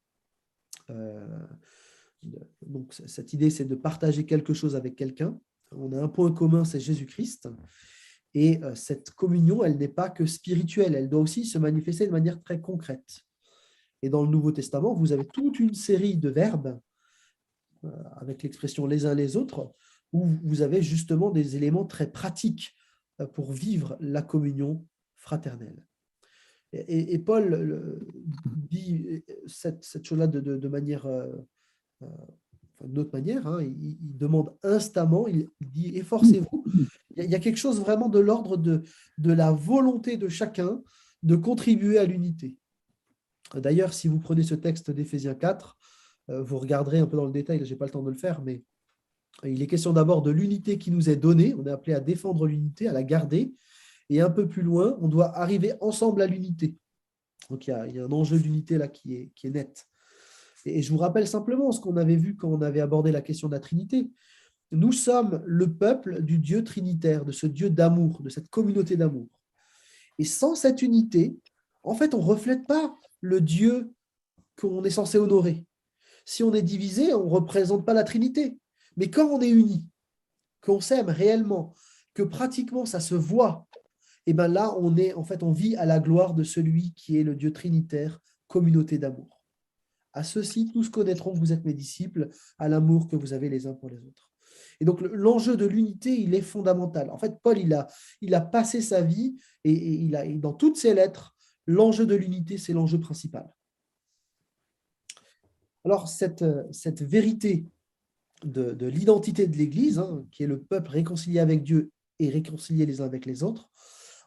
Donc, cette idée, c'est de partager quelque chose avec quelqu'un. On a un point commun, c'est Jésus-Christ. Et cette communion, elle n'est pas que spirituelle, elle doit aussi se manifester de manière très concrète. Et dans le Nouveau Testament, vous avez toute une série de verbes, avec l'expression les uns les autres, où vous avez justement des éléments très pratiques pour vivre la communion fraternelle. Et Paul dit cette chose-là de manière, d'une autre manière, hein, il demande instamment, il dit efforcez-vous. Il y a quelque chose vraiment de l'ordre de la volonté de chacun de contribuer à l'unité. D'ailleurs, si vous prenez ce texte d'Éphésiens 4, vous regarderez un peu dans le détail, je n'ai pas le temps de le faire, mais il est question d'abord de l'unité qui nous est donnée, on est appelé à défendre l'unité, à la garder, et un peu plus loin, on doit arriver ensemble à l'unité. Donc il y a un enjeu d'unité là qui est net. Et je vous rappelle simplement ce qu'on avait vu quand on avait abordé la question de la Trinité. Nous sommes le peuple du Dieu trinitaire, de ce Dieu d'amour, de cette communauté d'amour. Et sans cette unité, en fait, on ne reflète pas le Dieu qu'on est censé honorer. Si on est divisé, on ne représente pas la Trinité. Mais quand on est unis, qu'on s'aime réellement, que pratiquement ça se voit, et bien là, on vit à la gloire de celui qui est le Dieu trinitaire, communauté d'amour. À ceux-ci, tous connaîtront que vous êtes mes disciples, à l'amour que vous avez les uns pour les autres. Et donc, l'enjeu de l'unité, il est fondamental. En fait, Paul, il a passé sa vie et dans toutes ses lettres, l'enjeu de l'unité, c'est l'enjeu principal. Alors, cette vérité de l'identité de l'Église, hein, qui est le peuple réconcilié avec Dieu et réconcilié les uns avec les autres,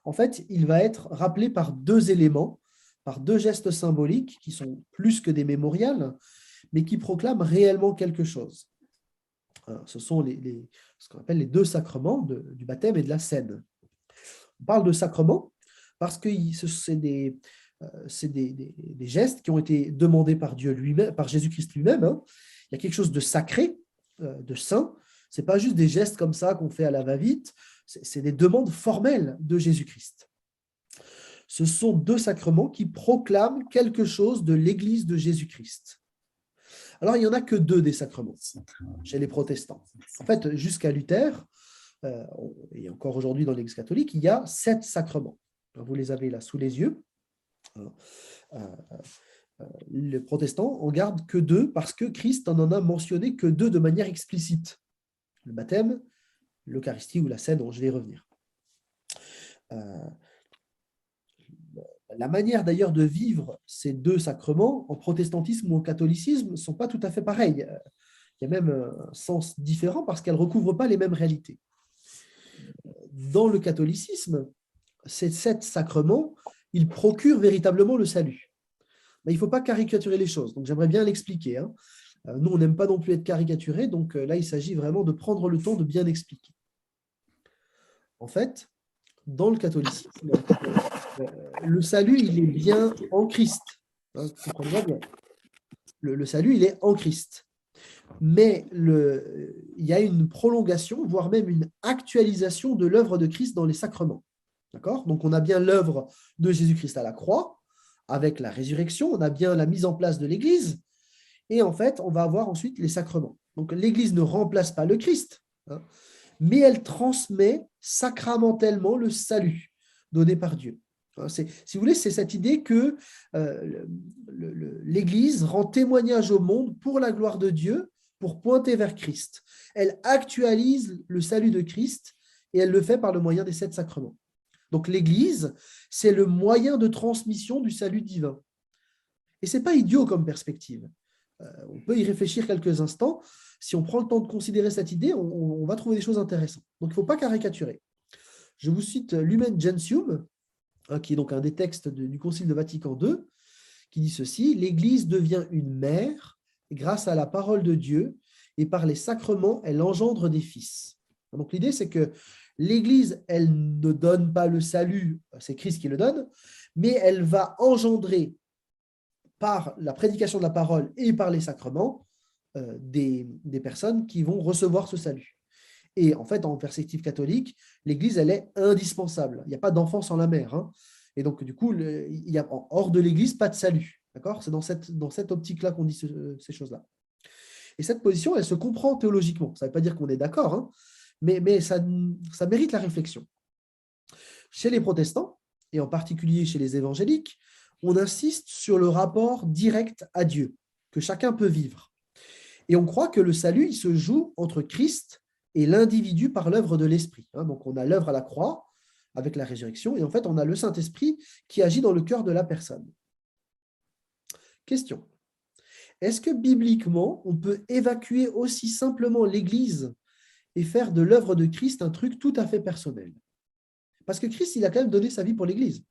en fait, il va être rappelé par deux éléments par deux gestes symboliques qui sont plus que des mémorials, mais qui proclament réellement quelque chose. Ce sont ce qu'on appelle les deux sacrements du baptême et de la scène. On parle de sacrements parce que c'est des gestes qui ont été demandés par Dieu lui-même, par Jésus-Christ lui-même. Il y a quelque chose de sacré, de saint. Ce n'est pas juste des gestes comme ça qu'on fait à la va-vite, c'est des demandes formelles de Jésus-Christ. Ce sont deux sacrements qui proclament quelque chose de l'Église de Jésus-Christ. Alors, il n'y en a que deux des sacrements chez les protestants. En fait, jusqu'à Luther, et encore aujourd'hui dans l'Église catholique, il y a 7 sacrements. Vous les avez là sous les yeux. Les protestants en gardent que 2 parce que Christ en a mentionné que 2 de manière explicite. Le baptême, l'Eucharistie ou la scène, dont je vais y revenir. La manière d'ailleurs de vivre ces 2 sacrements en protestantisme ou en catholicisme ne sont pas tout à fait pareilles. Il y a même un sens différent parce qu'elles ne recouvrent pas les mêmes réalités. Dans le catholicisme, ces 7 sacrements, ils procurent véritablement le salut. Mais il ne faut pas caricaturer les choses, donc j'aimerais bien l'expliquer. Nous, on n'aime pas non plus être caricaturés, donc là, il s'agit vraiment de prendre le temps de bien expliquer. En fait, dans le catholicisme, le salut, il est bien en Christ. Comprenez-moi bien. Le salut, il est en Christ. Mais il y a une prolongation, voire même une actualisation de l'œuvre de Christ dans les sacrements. D'accord ? Donc, on a bien l'œuvre de Jésus-Christ à la croix, avec la résurrection, on a bien la mise en place de l'Église, et en fait, on va avoir ensuite les sacrements. Donc, l'Église ne remplace pas le Christ, mais elle transmet sacramentellement le salut donné par Dieu. Si vous voulez, c'est cette idée que l'Église rend témoignage au monde pour la gloire de Dieu, pour pointer vers Christ. Elle actualise le salut de Christ et elle le fait par le moyen des 7 sacrements. Donc l'Église, c'est le moyen de transmission du salut divin. Et ce n'est pas idiot comme perspective. On peut y réfléchir quelques instants. Si on prend le temps de considérer cette idée, on va trouver des choses intéressantes. Donc il ne faut pas caricaturer. Je vous cite Lumen Gentium, qui est donc un des textes du Concile de Vatican II, qui dit ceci: l'Église devient une mère grâce à la parole de Dieu et par les sacrements, elle engendre des fils. Donc l'idée, c'est que l'Église, elle ne donne pas le salut, c'est Christ qui le donne, mais elle va engendrer par la prédication de la parole et par les sacrements des personnes qui vont recevoir ce salut. Et en fait, en perspective catholique, l'Église, elle est indispensable. Il n'y a pas d'enfant sans la mère. Et donc, du coup, il y a hors de l'Église, pas de salut. D'accord ? C'est dans cette optique-là qu'on dit ces choses-là. Et cette position, elle se comprend théologiquement. Ça ne veut pas dire qu'on est d'accord, mais ça mérite la réflexion. Chez les protestants, et en particulier chez les évangéliques, on insiste sur le rapport direct à Dieu, que chacun peut vivre. Et on croit que le salut, il se joue entre Christ et l'individu par l'œuvre de l'Esprit. Donc, on a l'œuvre à la croix avec la résurrection, et en fait, on a le Saint-Esprit qui agit dans le cœur de la personne. Question. Est-ce que bibliquement, on peut évacuer aussi simplement l'Église et faire de l'œuvre de Christ un truc tout à fait personnel? Parce que Christ, il a quand même donné sa vie pour l'Église.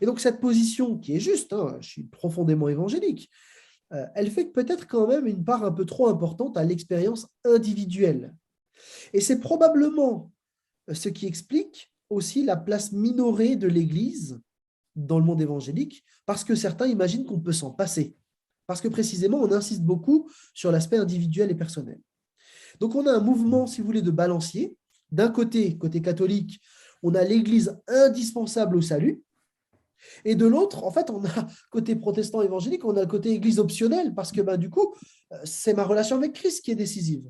Et donc, cette position qui est juste, je suis profondément évangélique, elle fait peut-être quand même une part un peu trop importante à l'expérience individuelle. Et c'est probablement ce qui explique aussi la place minorée de l'Église dans le monde évangélique, parce que certains imaginent qu'on peut s'en passer. Parce que précisément, on insiste beaucoup sur l'aspect individuel et personnel. Donc, on a un mouvement, si vous voulez, de balancier. D'un côté catholique, on a l'Église indispensable au salut. Et de l'autre, en fait, on a côté protestant évangélique, on a le côté Église optionnelle, parce que du coup, c'est ma relation avec Christ qui est décisive.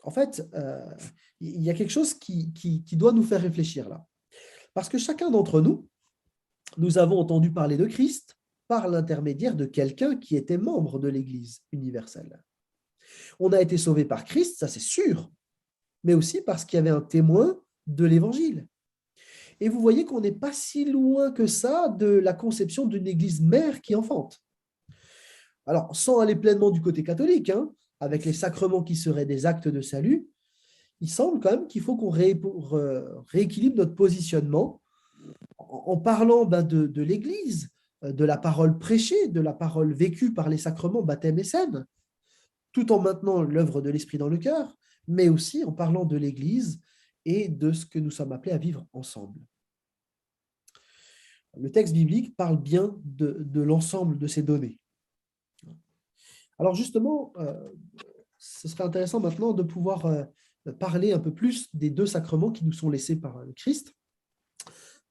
En fait, il y a quelque chose qui doit nous faire réfléchir là. Parce que chacun d'entre nous, nous avons entendu parler de Christ par l'intermédiaire de quelqu'un qui était membre de l'Église universelle. On a été sauvé par Christ, ça c'est sûr, mais aussi parce qu'il y avait un témoin de l'Évangile. Et vous voyez qu'on n'est pas si loin que ça de la conception d'une Église mère qui enfante. Alors, sans aller pleinement du côté catholique, avec les sacrements qui seraient des actes de salut, il semble quand même qu'il faut qu'on rééquilibre notre positionnement en parlant de l'Église, de la parole prêchée, de la parole vécue par les sacrements, baptême et scène, tout en maintenant l'œuvre de l'Esprit dans le cœur, mais aussi en parlant de l'Église et de ce que nous sommes appelés à vivre ensemble. Le texte biblique parle bien de l'ensemble de ces données. Alors justement, ce serait intéressant maintenant de pouvoir parler un peu plus des deux sacrements qui nous sont laissés par le Christ,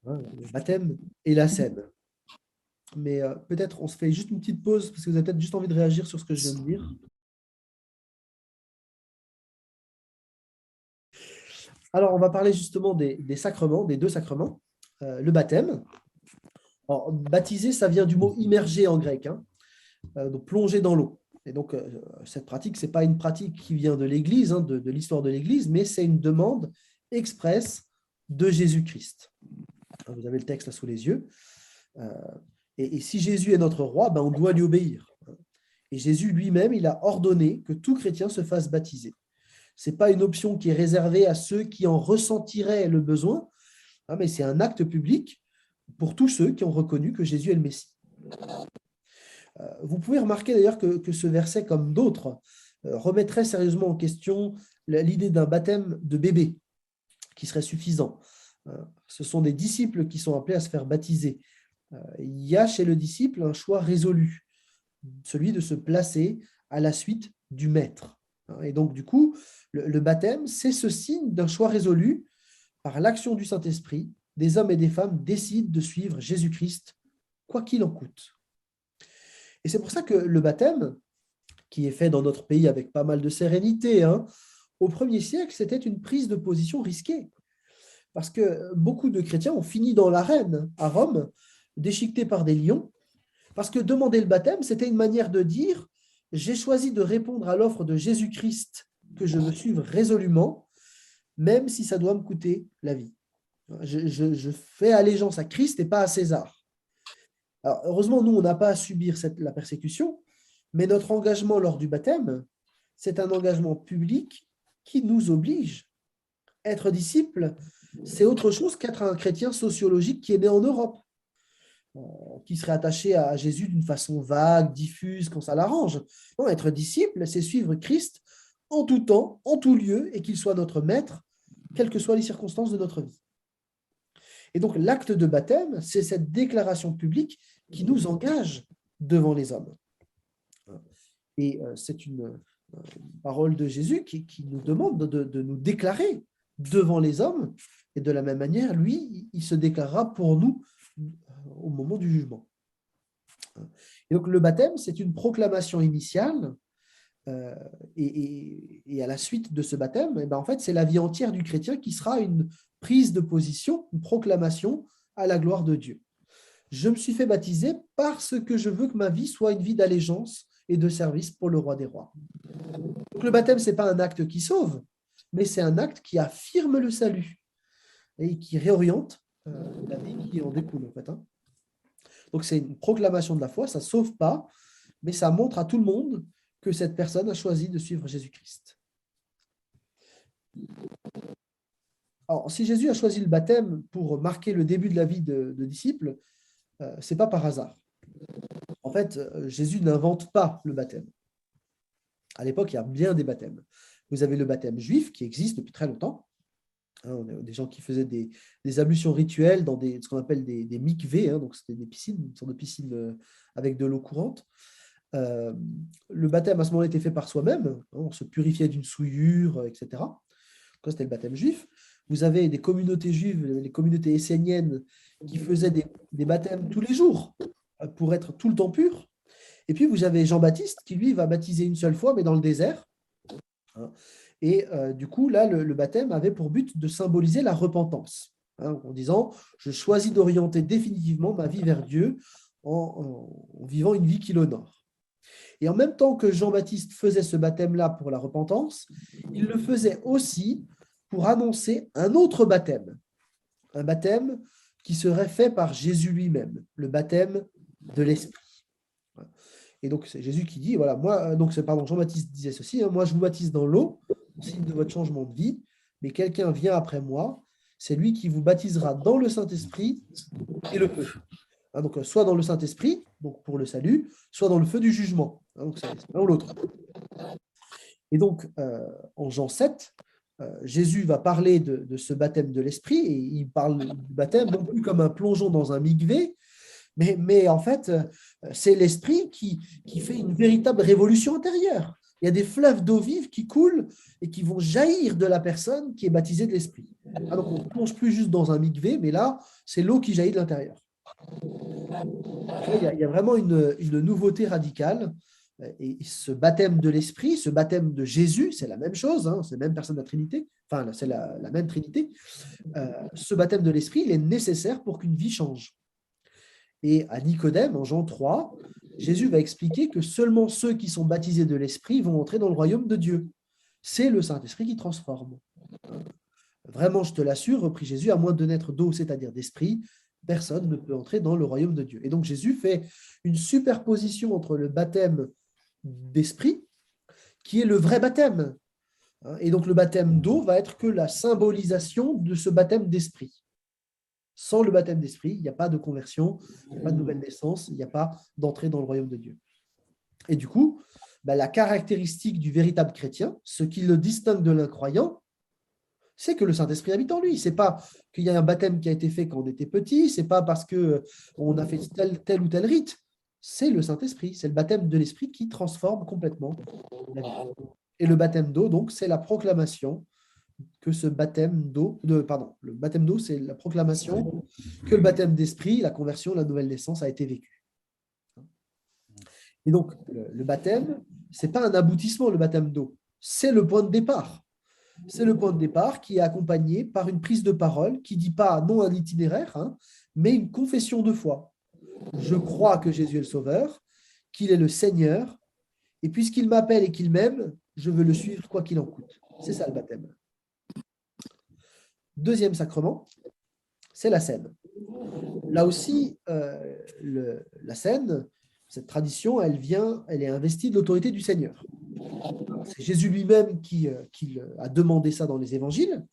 le baptême et la scène. Mais peut-être on se fait juste une petite pause parce que vous avez peut-être juste envie de réagir sur ce que je viens de dire. Alors, on va parler justement des sacrements, des deux sacrements. Le baptême. Alors, baptiser, ça vient du mot immerger en grec, hein, donc plonger dans l'eau. Et donc, cette pratique, ce n'est pas une pratique qui vient de l'Église, hein, de l'histoire de l'Église, mais c'est une demande expresse de Jésus-Christ. Vous avez le texte là sous les yeux. Et si Jésus est notre roi, ben, on doit lui obéir. Et Jésus lui-même, il a ordonné que tout chrétien se fasse baptiser. Ce n'est pas une option qui est réservée à ceux qui en ressentiraient le besoin, hein, mais c'est un acte public pour tous ceux qui ont reconnu que Jésus est le Messie. Vous pouvez remarquer d'ailleurs que ce verset, comme d'autres, remettrait sérieusement en question l'idée d'un baptême de bébé qui serait suffisant. Ce sont des disciples qui sont appelés à se faire baptiser. Il y a chez le disciple un choix résolu, celui de se placer à la suite du maître. Et donc, du coup, le baptême, c'est ce signe d'un choix résolu par l'action du Saint-Esprit. Des hommes et des femmes décident de suivre Jésus-Christ, quoi qu'il en coûte. Et c'est pour ça que le baptême, qui est fait dans notre pays avec pas mal de sérénité, hein, au 1er siècle, c'était une prise de position risquée. Parce que beaucoup de chrétiens ont fini dans l'arène à Rome, déchiquetés par des lions, parce que demander le baptême, c'était une manière de dire « j'ai choisi de répondre à l'offre de Jésus-Christ que je veux suivre résolument, même si ça doit me coûter la vie. Je fais allégeance à Christ et pas à César. » Alors, heureusement, nous, on n'a pas à subir la persécution, mais notre engagement lors du baptême, c'est un engagement public qui nous oblige. Être disciple, c'est autre chose qu'être un chrétien sociologique qui est né en Europe, qui serait attaché à Jésus d'une façon vague, diffuse, quand ça l'arrange. Non, être disciple, c'est suivre Christ en tout temps, en tout lieu, et qu'il soit notre maître, quelles que soient les circonstances de notre vie. Et donc, l'acte de baptême, c'est cette déclaration publique qui nous engage devant les hommes. Et c'est une parole de Jésus qui nous demande de nous déclarer devant les hommes. Et de la même manière, lui, il se déclarera pour nous au moment du jugement. Et donc, le baptême, c'est une proclamation initiale. Et à la suite de ce baptême, et ben en fait, c'est la vie entière du chrétien qui sera une prise de position, une proclamation à la gloire de Dieu. Je me suis fait baptiser parce que je veux que ma vie soit une vie d'allégeance et de service pour le roi des rois. Donc, le baptême, ce n'est pas un acte qui sauve, mais c'est un acte qui affirme le salut et qui réoriente la vie qui en découle, en fait, hein. Donc, c'est une proclamation de la foi, ça ne sauve pas, mais ça montre à tout le monde que cette personne a choisi de suivre Jésus-Christ. Alors, si Jésus a choisi le baptême pour marquer le début de la vie de disciple, ce n'est pas par hasard. En fait, Jésus n'invente pas le baptême. À l'époque, il y a bien des baptêmes. Vous avez le baptême juif qui existe depuis très longtemps. On a des gens qui faisaient des ablutions rituelles dans ce qu'on appelle des mikvés, hein, donc c'était des piscines, une sorte de piscine avec de l'eau courante. Le baptême à ce moment-là était fait par soi-même, hein, on se purifiait d'une souillure, etc. Donc, c'était le baptême juif. Vous avez des communautés juives, les communautés esséniennes, qui faisaient des baptêmes tous les jours pour être tout le temps purs. Et puis, vous avez Jean-Baptiste qui, lui, va baptiser une seule fois, mais dans le désert. Et du coup, là, le baptême avait pour but de symboliser la repentance, hein, en disant « je choisis d'orienter définitivement ma vie vers Dieu en vivant une vie qui l'honore ». Et en même temps que Jean-Baptiste faisait ce baptême-là pour la repentance, il le faisait aussi pour annoncer un autre baptême, un baptême qui serait fait par Jésus lui-même, le baptême de l'Esprit. Et donc, c'est Jésus qui dit, voilà, Jean-Baptiste disait ceci, hein, moi je vous baptise dans l'eau, signe de votre changement de vie, mais quelqu'un vient après moi, c'est lui qui vous baptisera dans le Saint-Esprit et le feu. Donc, soit dans le Saint-Esprit, donc pour le salut, soit dans le feu du jugement. Donc, c'est l'un ou l'autre. Et donc, en Jean 7, Jésus va parler de ce baptême de l'Esprit, et il parle du baptême non plus comme un plongeon dans un mikvé, mais en fait, c'est l'Esprit qui fait une véritable révolution intérieure. Il y a des fleuves d'eau vive qui coulent et qui vont jaillir de la personne qui est baptisée de l'Esprit. Donc, on ne plonge plus juste dans un mikvé, mais là, c'est l'eau qui jaillit de l'intérieur. Il y a vraiment une nouveauté radicale. Et ce baptême de l'Esprit, ce baptême de Jésus, c'est la même chose, hein, c'est la même personne de la Trinité, enfin, c'est la même Trinité. Ce baptême de l'Esprit, il est nécessaire pour qu'une vie change. Et à Nicodème, en Jean 3, Jésus va expliquer que seulement ceux qui sont baptisés de l'Esprit vont entrer dans le royaume de Dieu. C'est le Saint-Esprit qui transforme. Vraiment, je te l'assure, reprit Jésus, à moins de naître d'eau, c'est-à-dire d'esprit, personne ne peut entrer dans le royaume de Dieu. Et donc Jésus fait une superposition entre le baptême d'esprit, qui est le vrai baptême. Et donc le baptême d'eau va être que la symbolisation de ce baptême d'esprit. Sans le baptême d'esprit, il n'y a pas de conversion, il n'y a pas de nouvelle naissance, il n'y a pas d'entrée dans le royaume de Dieu. Et du coup, la caractéristique du véritable chrétien, ce qui le distingue de l'incroyant, c'est que le Saint-Esprit habite en lui. Ce n'est pas qu'il y a un baptême qui a été fait quand on était petit, ce n'est pas parce qu'on a fait tel ou tel rite. C'est le Saint-Esprit, c'est le baptême de l'Esprit qui transforme complètement la vie. Et le baptême d'eau, donc, c'est la proclamation que ce baptême d'eau, le baptême d'eau, c'est la proclamation que le baptême d'Esprit, la conversion, la nouvelle naissance a été vécue. Et donc, le baptême, ce n'est pas un aboutissement, le baptême d'eau, c'est le point de départ. C'est le point de départ qui est accompagné par une prise de parole qui ne dit pas non un itinéraire, mais une confession de foi. Je crois que Jésus est le Sauveur, qu'il est le Seigneur, et puisqu'il m'appelle et qu'il m'aime, je veux le suivre quoi qu'il en coûte. C'est ça le baptême. Deuxième sacrement, c'est la scène. Là aussi, la scène, cette tradition, elle est investie de l'autorité du Seigneur. C'est Jésus lui-même qui a demandé ça dans les évangiles,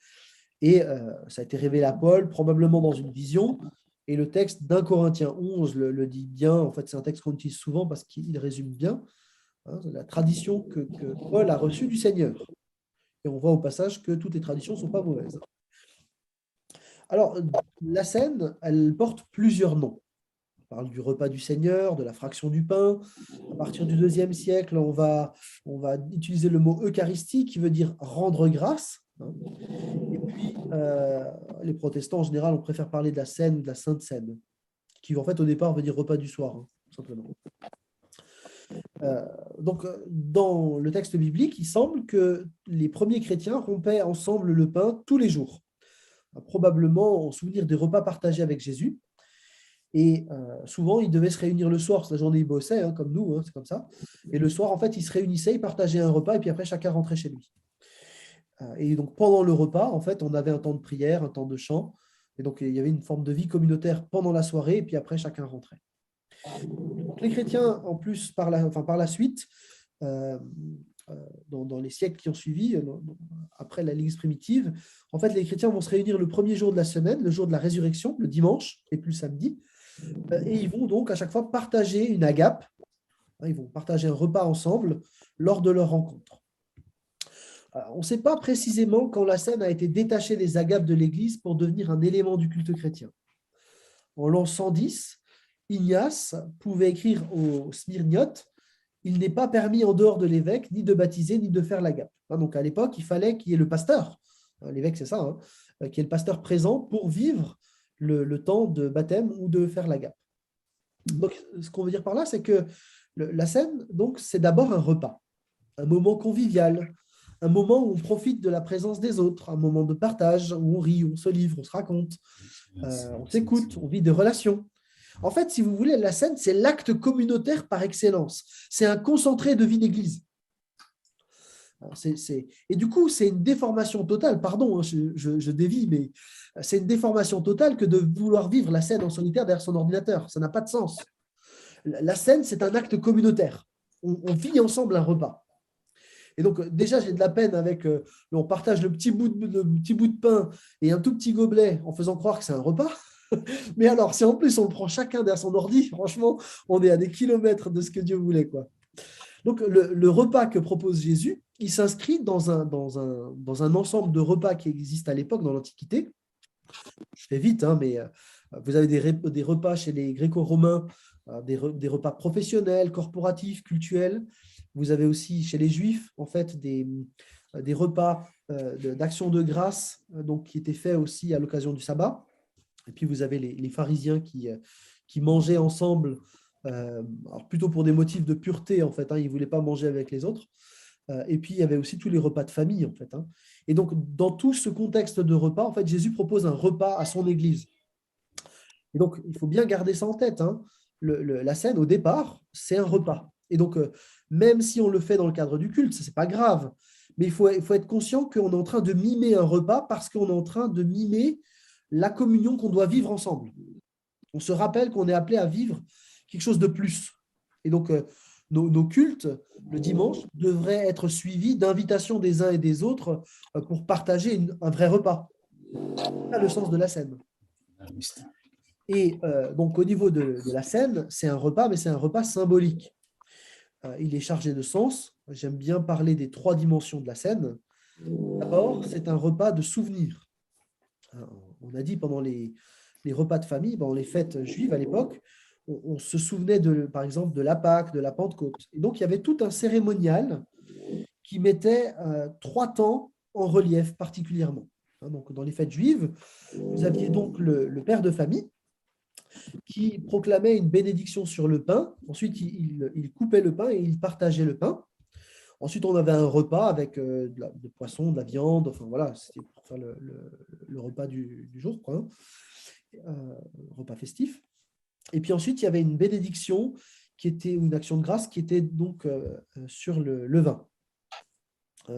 et ça a été révélé à Paul, probablement dans une vision, et le texte d'1 Corinthiens 11 le dit bien. En fait, c'est un texte qu'on utilise souvent parce qu'il résume bien la tradition que Paul a reçue du Seigneur. Et on voit au passage que toutes les traditions ne sont pas mauvaises. Alors, la scène, elle porte plusieurs noms. On parle du repas du Seigneur, de la fraction du pain. À partir du IIe siècle, on va utiliser le mot Eucharistie, qui veut dire rendre grâce. Et puis, les protestants, en général, on préfère parler de la scène ou de la Sainte Seine, qui, en fait, au départ, veut dire repas du soir, tout simplement. Donc, dans le texte biblique, il semble que les premiers chrétiens rompaient ensemble le pain tous les jours, probablement en souvenir des repas partagés avec Jésus. Et souvent, ils devaient se réunir le soir, parce que la journée, ils bossaient, comme nous, c'est comme ça. Et le soir, en fait, ils se réunissaient, ils partageaient un repas, et puis après, chacun rentrait chez lui. Et donc, pendant le repas, en fait, on avait un temps de prière, un temps de chant. Et donc, il y avait une forme de vie communautaire pendant la soirée, et puis après, chacun rentrait. Donc, les chrétiens, en plus, par la suite, dans les siècles qui ont suivi, après l'Église primitive, en fait, les chrétiens vont se réunir le premier jour de la semaine, le jour de la résurrection, le dimanche, et plus le samedi. Et ils vont donc à chaque fois partager une agape. Ils vont partager un repas ensemble lors de leur rencontre. On ne sait pas précisément quand la scène a été détachée des agapes de l'Église pour devenir un élément du culte chrétien. En l'an 110, Ignace pouvait écrire aux Smyrniotes: il n'est pas permis en dehors de l'évêque ni de baptiser ni de faire l'agape. Donc à l'époque, il fallait qu'il y ait le pasteur. L'évêque, c'est ça, qu'il y ait le pasteur présent pour vivre le temps de baptême ou de faire l'agape. Donc, ce qu'on veut dire par là, c'est que la scène, donc, c'est d'abord un repas, un moment convivial, un moment où on profite de la présence des autres, un moment de partage, où on rit, on se livre, on se raconte, on s'écoute, on vit des relations. En fait, si vous voulez, la scène, c'est l'acte communautaire par excellence. C'est un concentré de vie d'église. Et du coup, c'est une déformation totale, pardon, je dévie, mais c'est une déformation totale que de vouloir vivre la scène en solitaire derrière son ordinateur. Ça n'a pas de sens. La scène, c'est un acte communautaire. On vit ensemble un repas. Et donc, déjà, j'ai de la peine avec, on partage le petit bout de pain et un tout petit gobelet en faisant croire que c'est un repas. Mais alors, si en plus on le prend chacun derrière son ordi, franchement, on est à des kilomètres de ce que Dieu voulait, quoi. Donc, le repas que propose Jésus, il s'inscrit dans un ensemble de repas qui existent à l'époque dans l'Antiquité. Je fais vite, hein, mais vous avez des repas chez les Gréco-Romains, des repas professionnels, corporatifs, cultuels. Vous avez aussi chez les Juifs, en fait, des repas d'action de grâce donc, qui étaient faits aussi à l'occasion du sabbat. Et puis, vous avez les pharisiens qui mangeaient ensemble, alors plutôt pour des motifs de pureté, en fait. Hein, ils ne voulaient pas manger avec les autres. Et puis, il y avait aussi tous les repas de famille, en fait. Hein. Et donc, dans tout ce contexte de repas, en fait, Jésus propose un repas à son Église. Et donc, il faut bien garder ça en tête. Hein. La scène, au départ, c'est un repas. Et donc, même si on le fait dans le cadre du culte, ce n'est pas grave. Mais il faut être conscient qu'on est en train de mimer un repas parce qu'on est en train de mimer la communion qu'on doit vivre ensemble. On se rappelle qu'on est appelé à vivre quelque chose de plus. Et donc, nos cultes, le dimanche, devraient être suivis d'invitations des uns et des autres pour partager un vrai repas. C'est le sens de la scène. Et donc, au niveau de la scène, c'est un repas, mais c'est un repas symbolique. Il est chargé de sens. J'aime bien parler des 3 dimensions de la scène. D'abord, c'est un repas de souvenirs. On a dit pendant les repas de famille, pendant les fêtes juives à l'époque, on se souvenait, par exemple, de la Pâque, de la Pentecôte. Et donc, il y avait tout un cérémonial qui mettait 3 temps en relief particulièrement. Donc, dans les fêtes juives, vous aviez donc le père de famille qui proclamait une bénédiction sur le pain. Ensuite, il coupait le pain et il partageait le pain. Ensuite, on avait un repas avec de poisson, de la viande. Enfin, voilà, c'était pour faire le repas du jour, quoi. Repas festif. Et puis ensuite, il y avait une bénédiction qui était une action de grâce qui était donc sur le vin.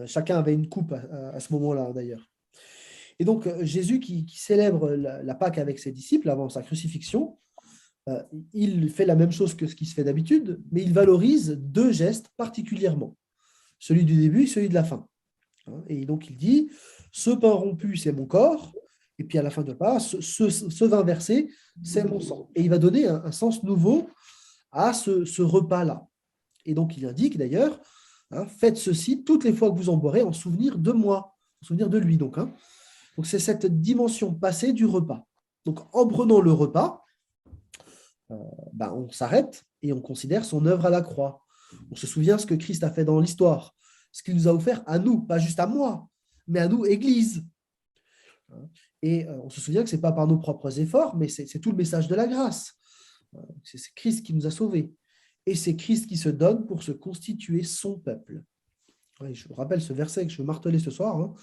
Chacun avait une coupe à ce moment-là, d'ailleurs. Et donc, Jésus qui célèbre la Pâque avec ses disciples avant sa crucifixion, il fait la même chose que ce qui se fait d'habitude, mais il valorise 2 gestes particulièrement. Celui du début et celui de la fin. Et donc, il dit, ce pain rompu, c'est mon corps, et puis à la fin de pas, ce vin versé, c'est mon sang. Et il va donner un sens nouveau à ce repas-là. Et donc, il indique d'ailleurs, faites ceci toutes les fois que vous en boirez en souvenir de moi, en souvenir de lui. Donc, c'est cette dimension passée du repas. Donc, en prenant le repas, on s'arrête et on considère son œuvre à la croix. On se souvient ce que Christ a fait dans l'histoire, ce qu'il nous a offert à nous, pas juste à moi, mais à nous, Église. Et on se souvient que ce n'est pas par nos propres efforts, mais c'est tout le message de la grâce. C'est Christ qui nous a sauvés. Et c'est Christ qui se donne pour se constituer son peuple. Je vous rappelle ce verset que je veux marteler ce soir.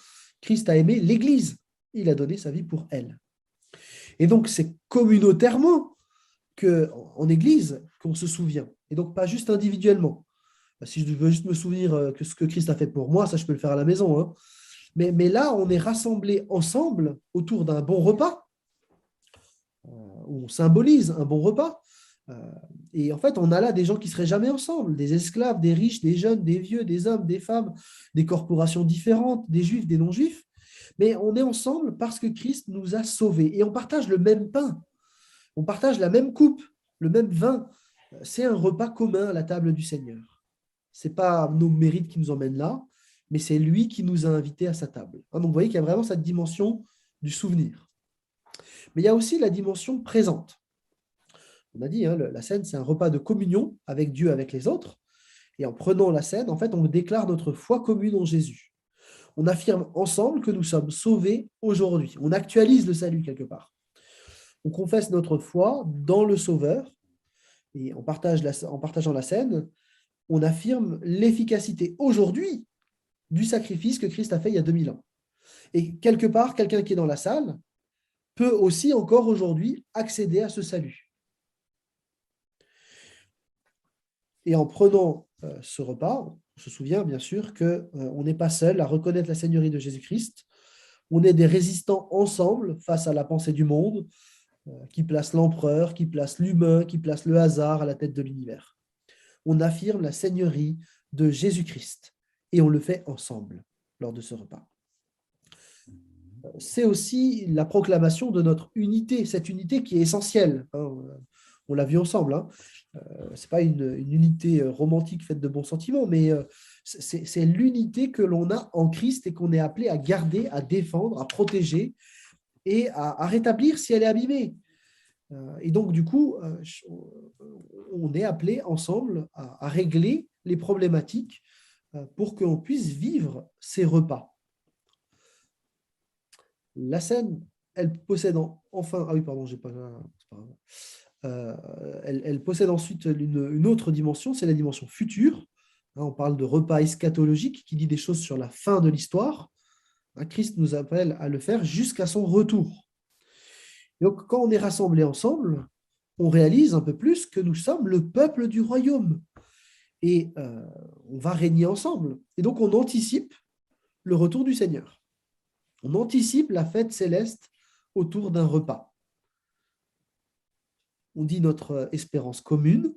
Christ a aimé l'Église. Il a donné sa vie pour elle. Et donc, c'est communautairement en Église qu'on se souvient. Et donc, pas juste individuellement. Si je veux juste me souvenir que ce que Christ a fait pour moi, ça, je peux le faire à la maison. Mais là, on est rassemblés ensemble autour d'un bon repas, où on symbolise un bon repas. Et en fait, on a là des gens qui ne seraient jamais ensemble, des esclaves, des riches, des jeunes, des vieux, des hommes, des femmes, des corporations différentes, des juifs, des non-juifs. Mais on est ensemble parce que Christ nous a sauvés. Et on partage le même pain, on partage la même coupe, le même vin. C'est un repas commun à la table du Seigneur. Ce n'est pas nos mérites qui nous emmènent là, mais c'est lui qui nous a invités à sa table. Donc, vous voyez qu'il y a vraiment cette dimension du souvenir. Mais il y a aussi la dimension présente. On a dit, la scène, c'est un repas de communion avec Dieu, avec les autres. Et en prenant la scène, en fait, on déclare notre foi commune en Jésus. On affirme ensemble que nous sommes sauvés aujourd'hui. On actualise le salut quelque part. On confesse notre foi dans le Sauveur. Et en partageant la scène, on affirme l'efficacité aujourd'hui du sacrifice que Christ a fait il y a 2000 ans. Et quelque part, quelqu'un qui est dans la salle peut aussi encore aujourd'hui accéder à ce salut. Et en prenant ce repas, on se souvient bien sûr qu'on n'est pas seul à reconnaître la seigneurie de Jésus-Christ. On est des résistants ensemble face à la pensée du monde qui place l'empereur, qui place l'humain, qui place le hasard à la tête de l'univers. On affirme la seigneurie de Jésus-Christ. et on le fait ensemble lors de ce repas. C'est aussi la proclamation de notre unité, cette unité qui est essentielle, hein. On l'a vu ensemble, hein. Ce n'est pas une unité romantique faite de bons sentiments, mais c'est l'unité que l'on a en Christ et qu'on est appelé à garder, à défendre, à protéger et à rétablir si elle est abîmée. Et donc, du coup, on est appelé ensemble à régler les problématiques pour qu'on puisse vivre ces repas. La scène, elle possède enfin... Ah oui, pardon, j'ai pas... c'est pas grave. Elle possède ensuite une autre dimension, c'est la dimension future. On parle de repas eschatologique qui dit des choses sur la fin de l'histoire. Christ nous appelle à le faire jusqu'à son retour. Donc, quand on est rassemblés ensemble, on réalise un peu plus que nous sommes le peuple du royaume. Et on va régner ensemble. Et donc, on anticipe le retour du Seigneur. On anticipe la fête céleste autour d'un repas. On dit notre espérance commune.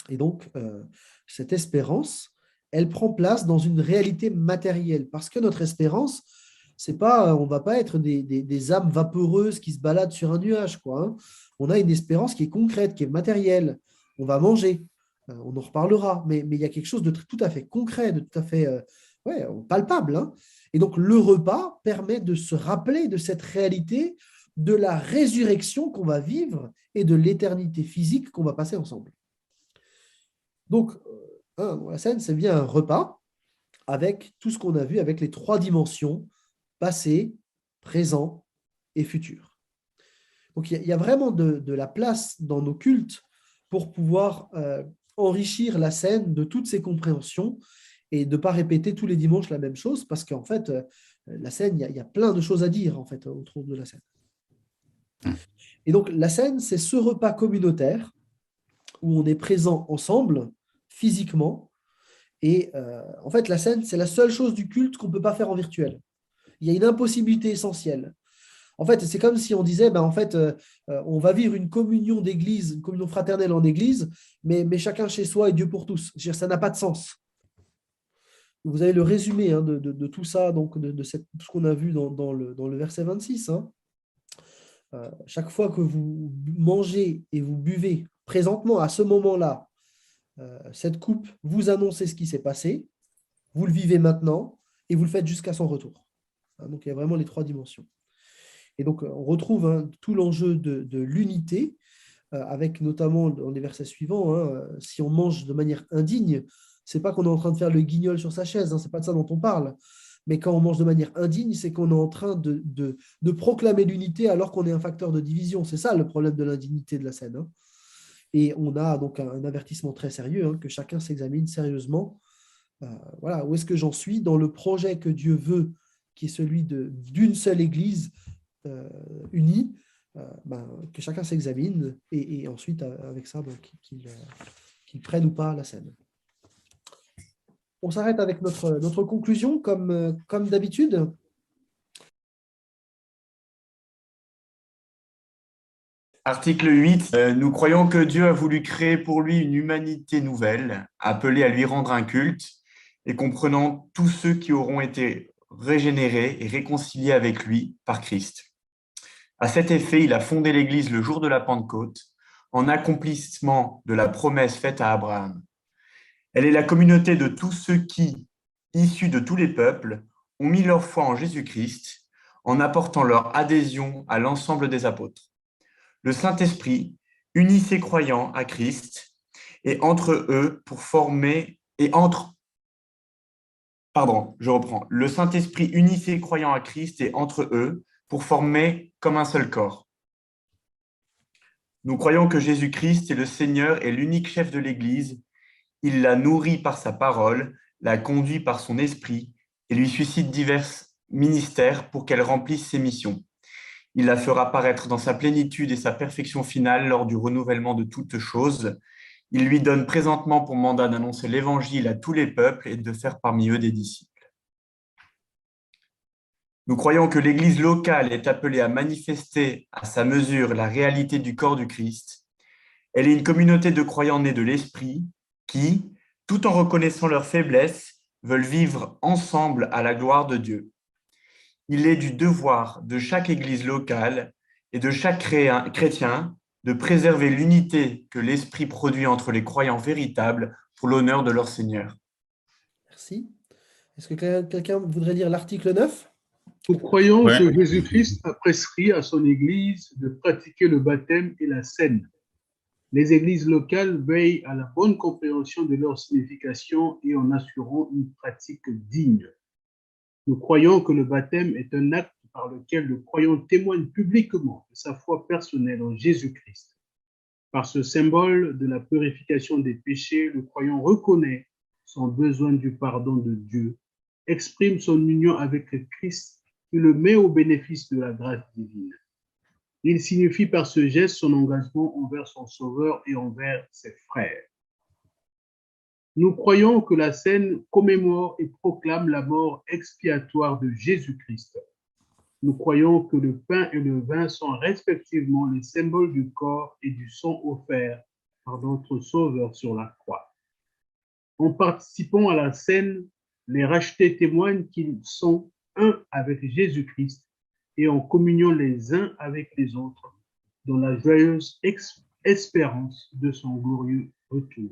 Et donc, cette espérance, elle prend place dans une réalité matérielle. Parce que notre espérance, c'est pas, on ne va pas être des âmes vaporeuses qui se baladent sur un nuage, quoi, hein. On a une espérance qui est concrète, qui est matérielle. On va manger, on en reparlera, mais il y a quelque chose de tout à fait concret, de tout à fait palpable, hein. Et donc, le repas permet de se rappeler de cette réalité de la résurrection qu'on va vivre et de l'éternité physique qu'on va passer ensemble. Donc, la scène, c'est bien un repas avec tout ce qu'on a vu, avec les 3 dimensions, passé, présent et futur. Donc, il y a vraiment de la place dans nos cultes pour pouvoir enrichir la scène de toutes ces compréhensions et de ne pas répéter tous les dimanches la même chose, parce qu'en fait, la scène, il y a plein de choses à dire en fait, autour de la scène. Et donc, la scène, c'est ce repas communautaire où on est présent ensemble, physiquement. Et en fait, la scène, c'est la seule chose du culte qu'on ne peut pas faire en virtuel. Il y a une impossibilité essentielle. En fait, c'est comme si on disait, on va vivre une communion d'église, une communion fraternelle en église, mais chacun chez soi et Dieu pour tous. Je veux dire, ça n'a pas de sens. Vous avez le résumé, hein, de tout ça, donc de tout ce qu'on a vu dans le verset 26. Hein. Chaque fois que vous mangez et vous buvez présentement, à ce moment-là, cette coupe, vous annoncez ce qui s'est passé, vous le vivez maintenant et vous le faites jusqu'à son retour. Donc, il y a vraiment les 3 dimensions. Et donc, on retrouve tout l'enjeu de l'unité, avec notamment dans les versets suivants, si on mange de manière indigne, ce n'est pas qu'on est en train de faire le guignol sur sa chaise, ce n'est pas de ça dont on parle. Mais quand on mange de manière indigne, c'est qu'on est en train de proclamer l'unité alors qu'on est un facteur de division. C'est ça le problème de l'indignité de la scène. Hein. Et on a donc un avertissement très sérieux, que chacun s'examine sérieusement. Voilà, où est-ce que j'en suis dans le projet que Dieu veut, qui est celui d'une seule Église unie, que chacun s'examine et ensuite, avec ça, qu'il prenne ou pas la scène. On s'arrête avec notre conclusion, comme d'habitude. Article 8. Nous croyons que Dieu a voulu créer pour lui une humanité nouvelle, appelée à lui rendre un culte, et comprenant tous ceux qui auront été régénérés et réconciliés avec lui par Christ. À cet effet, il a fondé l'Église le jour de la Pentecôte, en accomplissement de la promesse faite à Abraham. Elle est la communauté de tous ceux qui, issus de tous les peuples, ont mis leur foi en Jésus-Christ, en apportant leur adhésion à l'ensemble des apôtres. Le Saint-Esprit unit ses croyants à Christ et entre eux pour former Le Saint-Esprit unit ses croyants à Christ et entre eux pour former comme un seul corps. Nous croyons que Jésus-Christ est le Seigneur et l'unique chef de l'Église. Il la nourrit par sa parole, la conduit par son esprit et lui suscite divers ministères pour qu'elle remplisse ses missions. Il la fera paraître dans sa plénitude et sa perfection finale lors du renouvellement de toutes choses. Il lui donne présentement pour mandat d'annoncer l'Évangile à tous les peuples et de faire parmi eux des disciples. Nous croyons que l'Église locale est appelée à manifester à sa mesure la réalité du corps du Christ. Elle est une communauté de croyants nés de l'Esprit qui, tout en reconnaissant leurs faiblesses, veulent vivre ensemble à la gloire de Dieu. Il est du devoir de chaque Église locale et de chaque chrétien de préserver l'unité que l'Esprit produit entre les croyants véritables pour l'honneur de leur Seigneur. Merci. Est-ce que quelqu'un voudrait lire l'article 9? Nous croyons Ouais. que Jésus-Christ a prescrit à son Église de pratiquer le baptême et la scène. Les églises locales veillent à la bonne compréhension de leur signification et en assurant une pratique digne. Nous croyons que le baptême est un acte par lequel le croyant témoigne publiquement de sa foi personnelle en Jésus-Christ. Par ce symbole de la purification des péchés, le croyant reconnaît son besoin du pardon de Dieu, exprime son union avec Christ et le met au bénéfice de la grâce divine. Il signifie par ce geste son engagement envers son Sauveur et envers ses frères. Nous croyons que la scène commémore et proclame la mort expiatoire de Jésus-Christ. Nous croyons que le pain et le vin sont respectivement les symboles du corps et du sang offerts par notre Sauveur sur la croix. En participant à la scène, les rachetés témoignent qu'ils sont un avec Jésus-Christ et en communion les uns avec les autres dans la joyeuse espérance de son glorieux retour.